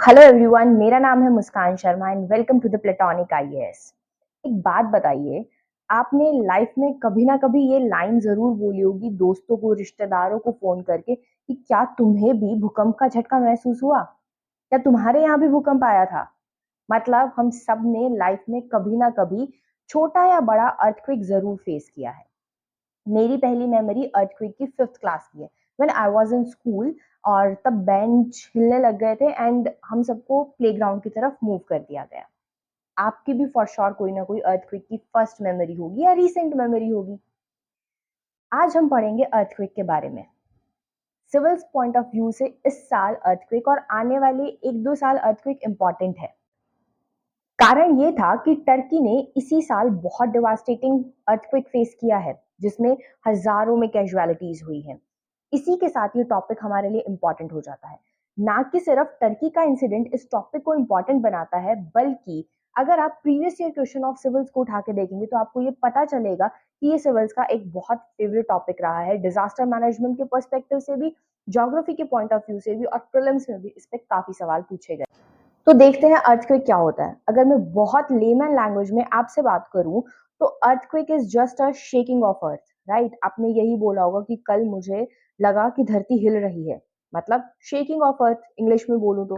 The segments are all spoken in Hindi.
हेलो एवरीवन, मेरा नाम है Muskan Sharma and welcome to the Platonic IAS. एक बात बताइए, आपने लाइफ में कभी ना कभी ये लाइन जरूर बोली होगी दोस्तों को, रिश्तेदारों को फोन करके कि क्या तुम्हें भी भूकंप का झटका महसूस हुआ? क्या तुम्हारे यहाँ भी भूकंप आया था? मतलब हम सब ने लाइफ में कभी ना कभी छोटा या बड़ा अर्थक्वेक जरूर फेस किया है। मेरी पहली मेमोरी अर्थक्वेक की 5th क्लास की है, when I was in school. और तब बेंच हिलने लग गए थे एंड हम सबको प्लेग्राउंड की तरफ मूव कर दिया गया। आपकी भी फॉर श्योर कोई ना कोई अर्थक्वेक की फर्स्ट मेमोरी होगी या रीसेंट मेमोरी होगी। आज हम पढ़ेंगे अर्थक्वेक के बारे में सिविल्स पॉइंट ऑफ व्यू से। इस साल अर्थक्वेक और आने वाले 1-2 साल अर्थक्वेक इंपॉर्टेंट है। कारण ये था कि टर्की ने इसी साल बहुत डिवास्टेटिंग अर्थक्वेक फेस किया है, जिसमें हजारों में कैजुअलिटीज हुई हैं। इसी के साथ ये टॉपिक हमारे लिए इम्पोर्टेंट हो जाता है। ना कि सिर्फ टर्की का इंसिडेंट इस टॉपिक को इम्पोर्टेंट बनाता है, बल्कि अगर आप previous year question of civils को उठा के देखेंगे तो आपको ये पता चलेगा कि ये सिविल्स का एक बहुत फेवरेट टॉपिक रहा है। डिजास्टर मैनेजमेंट के पर्सपेक्टिव से भी, ज्योग्राफी के पॉइंट ऑफ व्यू से भी और प्रीलिम्स में भी इस पे काफी सवाल पूछे गए। तो देखते हैं अर्थक्वेक क्या होता है। अगर मैं बहुत लेमन लैंग्वेज में आपसे बात करूं तो earthquake is just a shaking of earth, right? आपने यही बोला होगा कि कल मुझे लगा कि धरती हिल रही है, मतलब शेकिंग ऑफ अर्थ इंग्लिश में बोलूं तो।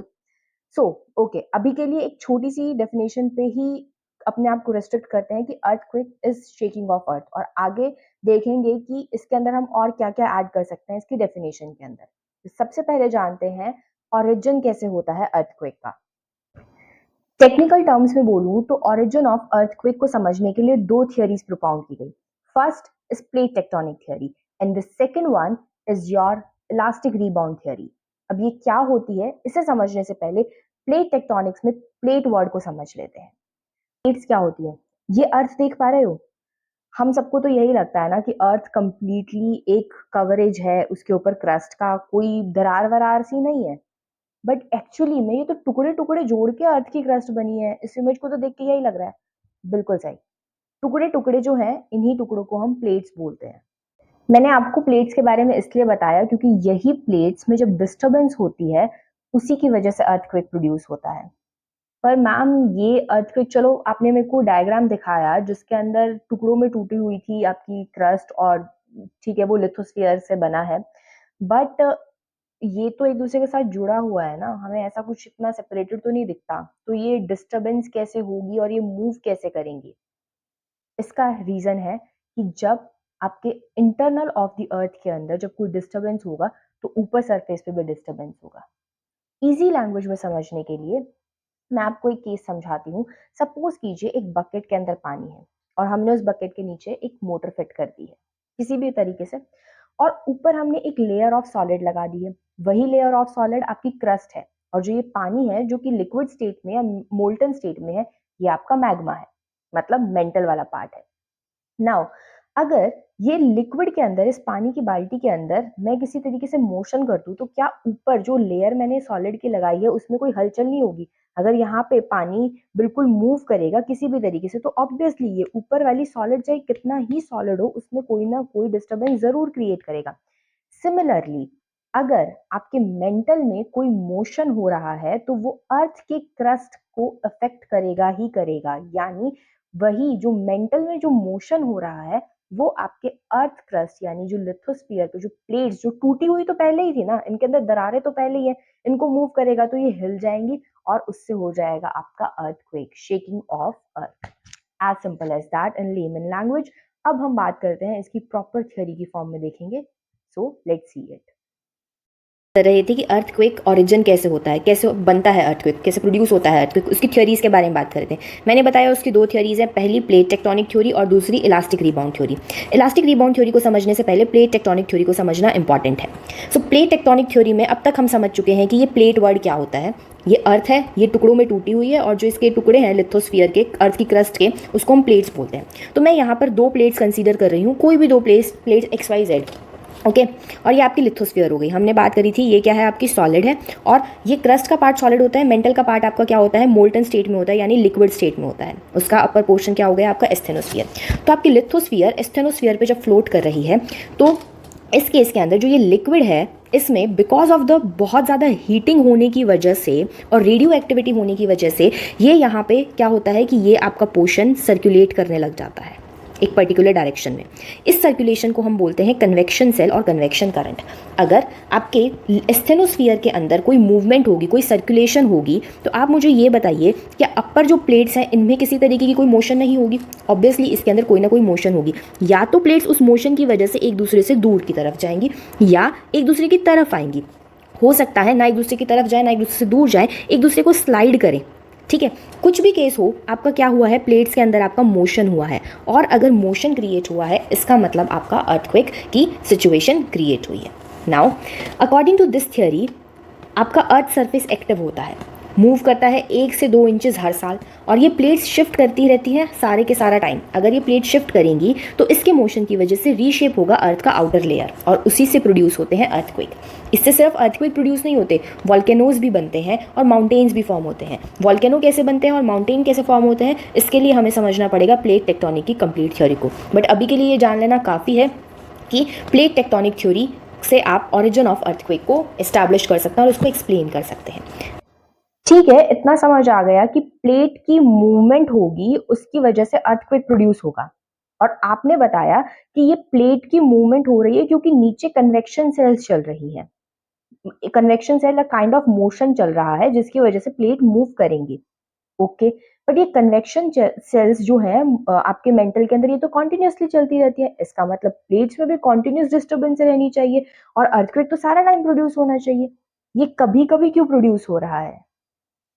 सो ओके, अभी के लिए एक छोटी सी डेफिनेशन पे ही अपने आप को रेस्ट्रिक्ट करते हैं कि अर्थक्वेक इज शेकिंग ऑफ अर्थ, और आगे देखेंगे कि इसके अंदर हम और क्या क्या ऐड कर सकते हैं इसकी डेफिनेशन के अंदर। तो सबसे पहले जानते हैं ओरिजिन कैसे होता है अर्थक्वेक का। टेक्निकल टर्म्स में बोलूं तो ओरिजिन ऑफ अर्थक्वेक को समझने के लिए दो थियरीज प्रोपाउंड की गई। First is plate tectonic theory and the second one is your elastic rebound theory. अब ये क्या होती है इसे समझने से पहले प्लेट टेक्टोनिक्स में प्लेट वर्ड को समझ लेते हैं। प्लेट्स क्या होती है? ये अर्थ देख पा रहे हो? हम सबको तो यही लगता है ना कि अर्थ कंप्लीटली एक कवरेज है, उसके ऊपर क्रस्ट का कोई दरार वरार सी नहीं है। बट एक्चुअली में ये तो टुकड़े टुकड़े जोड़ के अर्थ की क्रस्ट बनी है। इस इमेज को तो देख के यही लग रहा है। बिल्कुल सही। टुकड़े टुकड़े जो हैं, इन्हीं टुकड़ों को हम प्लेट्स बोलते हैं। मैंने आपको प्लेट्स के बारे में इसलिए बताया क्योंकि यही प्लेट्स में जब डिस्टरबेंस होती है उसी की वजह से अर्थक्वेक प्रोड्यूस होता है। पर मैम, ये अर्थक्वेक, चलो आपने मेरे को डायग्राम दिखाया जिसके अंदर टुकड़ों में टूटी हुई थी आपकी क्रस्ट, और ठीक है वो लिथोस्फीयर से बना है, बट ये तो एक दूसरे के साथ जुड़ा हुआ है ना, हमें ऐसा कुछ इतना सेपरेटेड तो नहीं दिखता। तो ये डिस्टरबेंस कैसे होगी और ये मूव कैसे करेंगी? इसका रीजन है कि जब आपके इंटरनल ऑफ द अर्थ के अंदर जब कोई डिस्टरबेंस होगा तो ऊपर सरफेस पे भी डिस्टरबेंस होगा। इजी लैंग्वेज में समझने के लिए मैं आपको एक केस समझाती हूँ। सपोज कीजिए एक बकेट के अंदर पानी है और हमने उस बकेट के नीचे एक मोटर फिट कर दी है किसी भी तरीके से, और ऊपर हमने एक लेयर ऑफ सॉलिड लगा दी है। वही लेयर ऑफ सॉलिड आपकी क्रस्ट है, और जो ये पानी है जो कि लिक्विड स्टेट में या मोल्टन स्टेट में है, ये आपका मैग्मा है, मतलब मेंटल वाला पार्ट है। नाउ अगर ये लिक्विड के अंदर, इस पानी की बाल्टी के अंदर मैं किसी तरीके से मोशन कर दूं तो क्या ऊपर जो लेयर मैंने सॉलिड की लगाई है उसमें कोई हलचल नहीं होगी? अगर यहाँ पे पानी बिल्कुल मूव करेगा किसी भी तरीके से तो ऑब्वियसली ये ऊपर वाली सॉलिड चाहे कितना ही सॉलिड हो उसमें कोई ना कोई डिस्टरबेंस जरूर क्रिएट करेगा। सिमिलरली अगर आपके मेंटल में कोई मोशन हो रहा है तो वो अर्थ के क्रस्ट को अफेक्ट करेगा ही करेगा। यानी वही जो मेंटल में जो मोशन हो रहा है वो आपके अर्थ क्रस्ट यानी जो लिथोस्फीयर पे जो प्लेट्स जो टूटी हुई तो पहले ही थी ना, इनके अंदर दरारें तो पहले ही है, इनको मूव करेगा तो ये हिल जाएंगी और उससे हो जाएगा आपका earthquake, shaking of earth. As simple as that in layman language. अब हम बात करते हैं इसकी प्रॉपर थ्योरी की फॉर्म में देखेंगे। So let's see it. कर रहे थे कि अर्थक्वेक ओरिजिन कैसे होता है, कैसे बनता है अर्थक्वेक, कैसे प्रोड्यूस होता है अर्थक्वेक, उसकी थ्योरीज के बारे में बात कर रहे थे। मैंने बताया उसकी दो थ्योरीज हैं, पहली प्लेट टेक्टोनिक थ्योरी और दूसरी elastic rebound theory. Elastic rebound theory को समझने से पहले प्लेट टेक्टोनिक थ्योरी को समझना इंपॉर्टेंट है। सो प्लेट टेक्टोनिक थ्योरी में अब तक हम समझ चुके हैं कि ये प्लेट वर्ड क्या होता है। ये अर्थ है, ये टुकड़ों में टूटी हुई है, और जो इसके टुकड़े हैं लिथोस्फीयर के, अर्थ की क्रस्ट के, उसको हम प्लेट्स बोलते हैं। तो मैं यहाँ पर दो प्लेट्स कंसीडर कर रही हूँ, कोई भी दो प्लेट्स XYZ, ओके। और ये आपकी लिथोस्फीयर हो गई। हमने बात करी थी ये क्या है, आपकी सॉलिड है, और ये क्रस्ट का पार्ट सॉलिड होता है, मेंटल का पार्ट आपका क्या होता है, मोल्टन स्टेट में होता है, यानी लिक्विड स्टेट में होता है। उसका अपर पोर्शन क्या हो गया, आपका एस्थेनोस्फीयर। तो आपकी लिथोस्फीयर एस्थेनोस्फीयर पे जब फ्लोट कर रही है तो इस केस के अंदर जो ये लिक्विड है इसमें बिकॉज ऑफ द बहुत ज़्यादा हीटिंग होने की वजह से और रेडियो एक्टिविटी होने की वजह से ये यहाँ पे क्या होता है कि ये आपका पोर्शन सर्कुलेट करने लग जाता है एक पर्टिकुलर डायरेक्शन में। इस सर्कुलेशन को हम बोलते हैं कन्वेक्शन सेल और कन्वेक्शन करंट। अगर आपके स्टेनोस्फीयर के अंदर कोई मूवमेंट होगी, कोई सर्कुलेशन होगी, तो आप मुझे ये बताइए क्या अपर जो प्लेट्स हैं इनमें किसी तरीके की कोई मोशन नहीं होगी? ऑब्वियसली इसके अंदर कोई ना कोई मोशन होगी। या तो प्लेट्स उस मोशन की वजह से एक दूसरे से दूर की तरफ जाएंगी या एक दूसरे की तरफ आएंगी। हो सकता है ना एक दूसरे की तरफ जाए ना एक दूसरे से दूर जाए, एक दूसरे को स्लाइड करें। ठीक है, कुछ भी केस हो, आपका क्या हुआ है, प्लेट्स के अंदर आपका मोशन हुआ है, और अगर मोशन क्रिएट हुआ है इसका मतलब आपका अर्थक्वेक की सिचुएशन क्रिएट हुई है। Now according to this theory आपका अर्थ सरफेस एक्टिव होता है, मूव करता है 1 से 2 इंचेस हर साल, और ये प्लेट्स शिफ्ट करती रहती हैं सारे के सारा टाइम। अगर ये प्लेट शिफ्ट करेंगी तो इसके मोशन की वजह से रीशेप होगा अर्थ का आउटर लेयर, और उसी से प्रोड्यूस होते हैं अर्थक्वेक। इससे सिर्फ अर्थक्वेक प्रोड्यूस नहीं होते, वॉल्केनोज भी बनते हैं और माउंटेन्स भी फॉर्म होते हैं। वॉल्केनो कैसे बनते हैं और माउंटेन कैसे फॉर्म होते हैं, इसके लिए हमें समझना पड़ेगा प्लेट टेक्टोनिक की कंप्लीट थ्योरी को। बट अभी के लिए ये जान लेना काफ़ी है कि प्लेट टेक्टोनिक थ्योरी से आप ओरिजिन ऑफ अर्थक्वेक को एस्टैब्लिश कर सकते हैं और उसको एक्सप्लेन कर सकते हैं। ठीक है, इतना समझ आ गया कि प्लेट की मूवमेंट होगी, उसकी वजह से अर्थक्वेक प्रोड्यूस होगा। और आपने बताया कि ये प्लेट की मूवमेंट हो रही है क्योंकि नीचे कन्वेक्शन सेल्स चल रही हैं। Convection cell kind of motion चल रहा है जिसकी वजह से प्लेट मूव करेंगी। ओके, बट ये कन्वेक्शन सेल्स जो है आपके मेंटल के अंदर, ये तो कॉन्टिन्यूसली चलती रहती है। इसका मतलब प्लेट्स में भी कॉन्टिन्यूस डिस्टर्बेंस रहनी चाहिए और अर्थक्वेक तो सारा टाइम प्रोड्यूस होना चाहिए। ये कभी कभी क्यों प्रोड्यूस हो रहा है,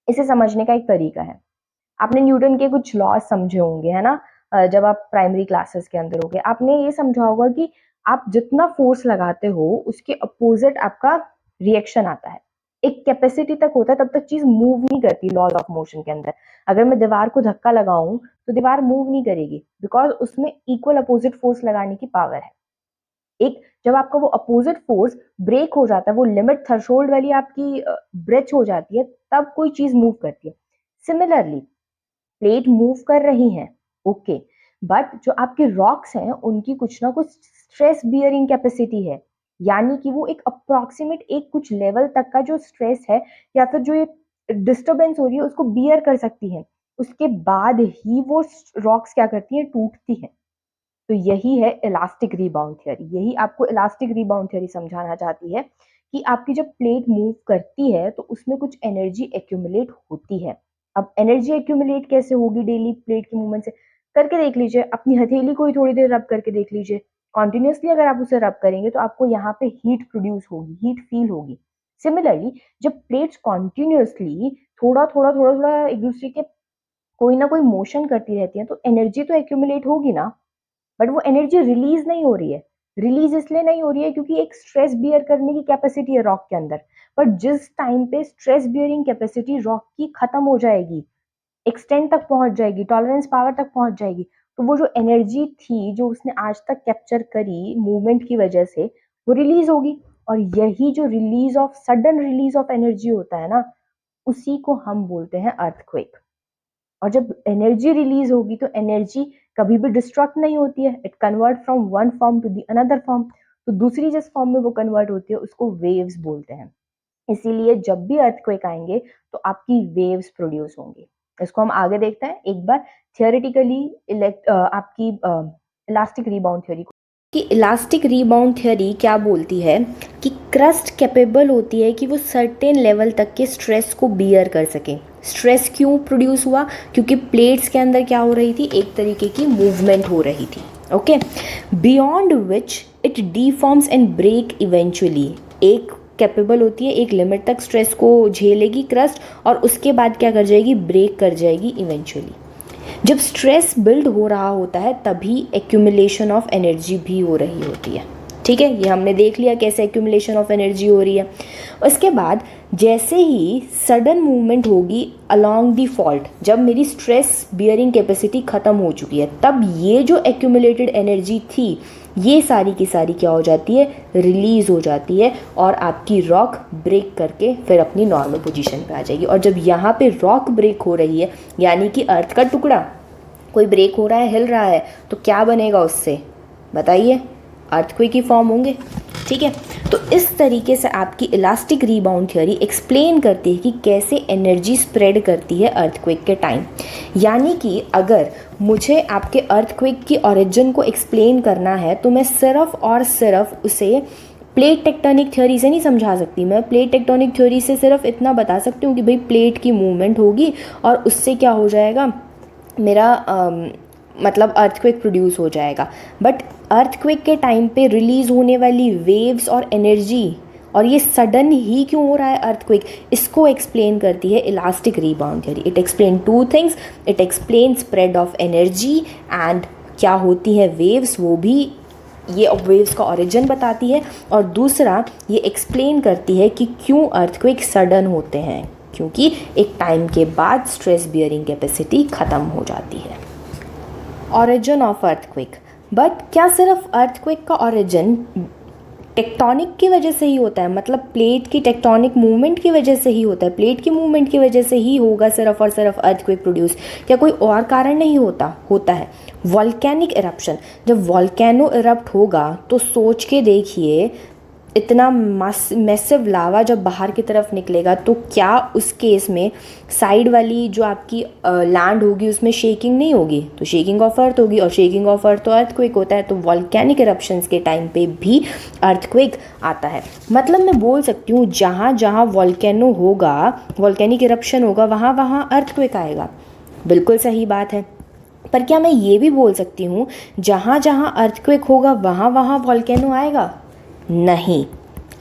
इसे समझने का एक तरीका है। आपने न्यूटन के कुछ लॉज समझे होंगे, है ना? जब आप प्राइमरी क्लासेस के अंदर होगे, आपने ये समझा होगा कि आप जितना फोर्स लगाते हो उसके अपोजिट आपका रिएक्शन आता है। एक कैपेसिटी तक होता है, तब तक चीज मूव नहीं करती लॉज ऑफ मोशन के अंदर। अगर मैं दीवार को धक्का लगाऊं तो दीवार मूव नहीं करेगी, बिकॉज उसमें इक्वल अपोजिट फोर्स लगाने की पावर है। एक जब आपका वो अपोजिट फोर्स ब्रेक हो जाता है, वो लिमिट थ्रेशोल्ड वाली आपकी ब्रेच हो जाती है, तब कोई चीज मूव करती है। सिमिलरली प्लेट मूव कर रही हैं, ओके, बट जो आपके रॉक्स हैं उनकी कुछ ना कुछ स्ट्रेस बियरिंग कैपेसिटी है। यानी कि वो एक अप्रोक्सीमेट एक कुछ लेवल तक का जो स्ट्रेस है या फिर जो ये डिस्टरबेंस हो रही है उसको बियर कर सकती है। उसके बाद ही वो रॉक्स क्या करती हैं, टूटती हैं। तो यही है इलास्टिक रीबाउंड थ्योरी। यही आपको इलास्टिक रीबाउंड थ्योरी समझाना चाहती है कि आपकी जब प्लेट मूव करती है तो उसमें कुछ एनर्जी एक्यूमुलेट होती है। अब एनर्जी एक्यूमुलेट कैसे होगी डेली प्लेट की मूवमेंट से, करके देख लीजिए। अपनी हथेली को ही थोड़ी देर रब करके देख लीजिए। कॉन्टिन्यूसली अगर आप उसे रब करेंगे तो आपको यहाँ पे हीट प्रोड्यूस होगी, हीट फील होगी। सिमिलरली जब प्लेट्स कॉन्टिन्यूसली थोड़ा थोड़ा एक दूसरे के कोई ना कोई मोशन करती रहती है तो एनर्जी तो एक्यूमुलेट होगी ना, बट वो एनर्जी रिलीज नहीं हो रही है। रिलीज इसलिए नहीं हो रही है क्योंकि एक स्ट्रेस बियर करने की कैपेसिटी है रॉक के अंदर। पर जिस टाइम पे स्ट्रेस बियरिंग कैपेसिटी रॉक की खत्म हो जाएगी, एक्सटेंड तक पहुंच जाएगी, टॉलरेंस पावर तक पहुंच जाएगी, तो वो जो एनर्जी थी जो उसने आज तक कैप्चर करी मूवमेंट की वजह से, वो रिलीज होगी। और यही जो release of sudden release of energy होता है ना, उसी को हम बोलते हैं अर्थक्वेक। और जब एनर्जी रिलीज होगी तो एनर्जी कभी भी डिस्ट्रक्ट नहीं होती है, it convert from one form to the another form. तो दूसरी जिस फॉर्म में वो कन्वर्ट होती है उसको वेव्स बोलते हैं। इसीलिए जब भी अर्थक्वेक आएंगे तो आपकी वेव्स प्रोड्यूस होंगी। इसको हम आगे देखते हैं एक बार थियोरेटिकली आपकी इलास्टिक रीबाउंड थ्योरी। कि इलास्टिक रीबाउंड थ्योरी क्या बोलती है कि क्रस्ट कैपेबल होती है कि वो सर्टेन लेवल तक के स्ट्रेस को बियर कर सके। स्ट्रेस क्यों प्रोड्यूस हुआ? क्योंकि प्लेट्स के अंदर क्या हो रही थी, एक तरीके की मूवमेंट हो रही थी। Okay, beyond which it deforms and break eventually. एक कैपेबल होती है, एक लिमिट तक स्ट्रेस को झेलेगी क्रस्ट, और उसके बाद क्या कर जाएगी, ब्रेक कर जाएगी इवेंचुअली। जब स्ट्रेस बिल्ड हो रहा होता है तभी एक्यूमुलेशन ऑफ एनर्जी भी हो रही होती है। ठीक है, ये हमने देख लिया कैसे एक्यूमुलेशन ऑफ एनर्जी हो रही है। उसके बाद जैसे ही सडन मूवमेंट होगी अलोंग दी फॉल्ट, जब मेरी स्ट्रेस बियरिंग कैपेसिटी ख़त्म हो चुकी है, तब ये जो एक्यूमुलेटेड एनर्जी थी ये सारी की सारी क्या हो जाती है, रिलीज़ हो जाती है, और आपकी रॉक ब्रेक करके फिर अपनी नॉर्मल पोजीशन पे आ जाएगी। और जब यहाँ पे रॉक ब्रेक हो रही है, यानी कि अर्थ का टुकड़ा कोई ब्रेक हो रहा है, हिल रहा है, तो क्या बनेगा उससे, बताइए? अर्थक्वेक ही फॉर्म होंगे। ठीक है। तो इस तरीके से आपकी इलास्टिक रीबाउंड थ्योरी एक्सप्लेन करती है कि कैसे एनर्जी स्प्रेड करती है अर्थक्वेक के टाइम। यानी कि अगर मुझे आपके अर्थक्वेक की ओरिजिन को एक्सप्लेन करना है तो मैं सिर्फ और सिर्फ उसे प्लेट टेक्टोनिक थ्योरी से नहीं समझा सकती। मैं प्लेट टेक्टोनिक थ्योरी से सिर्फ इतना बता सकती हूँ कि भाई प्लेट की मूवमेंट होगी और उससे क्या हो जाएगा, मेरा मतलब अर्थक्वेक प्रोड्यूस हो जाएगा। बट अर्थक्वेक के टाइम पे रिलीज़ होने वाली वेव्स और एनर्जी और ये सडन ही क्यों हो रहा है अर्थक्वेक, इसको एक्सप्लेन करती है elastic rebound theory. It explain two things, it explain spread of energy and क्या होती है वेव्स, वो भी ये वेव्स का ओरिजिन बताती है। और दूसरा ये एक्सप्लेन करती है कि क्यों अर्थक्वेक सडन होते हैं, क्योंकि एक टाइम के बाद स्ट्रेस बियरिंग कैपेसिटी ख़त्म हो जाती है। Origin of earthquake. बट क्या सिर्फ अर्थक्वेक का ओरिजिन टेक्टोनिक की वजह से ही होता है, मतलब प्लेट की टेक्टोनिक मूवमेंट की वजह से ही होता है, प्लेट की मूवमेंट की वजह से ही होगा सिर्फ और सिर्फ अर्थक्वेक प्रोड्यूस? क्या कोई और कारण नहीं होता है? वॉल्केनिक इरप्शन, जब वॉल्केनो इरप्ट होगा तो सोच के देखिए, इतना मैसिव लावा जब बाहर की तरफ निकलेगा तो क्या उस केस में साइड वाली जो आपकी लैंड होगी उसमें शेकिंग नहीं होगी? तो शेकिंग ऑफ अर्थ होगी, और शेकिंग ऑफ अर्थ तो अर्थक्वेक होता है। तो वॉल्केनिक इरप्शंस के टाइम पे भी अर्थक्वेक आता है। मतलब मैं बोल सकती हूँ जहाँ जहाँ वॉल्केनो होगा, वॉल्केनिक इरप्शन होगा, वहाँ वहाँ अर्थक्वेक आएगा। बिल्कुल सही बात है। पर क्या मैं ये भी बोल सकती हूँ जहाँ जहाँ अर्थक्वेक होगा वहाँ वहाँ वॉल्केनो आएगा? नहीं।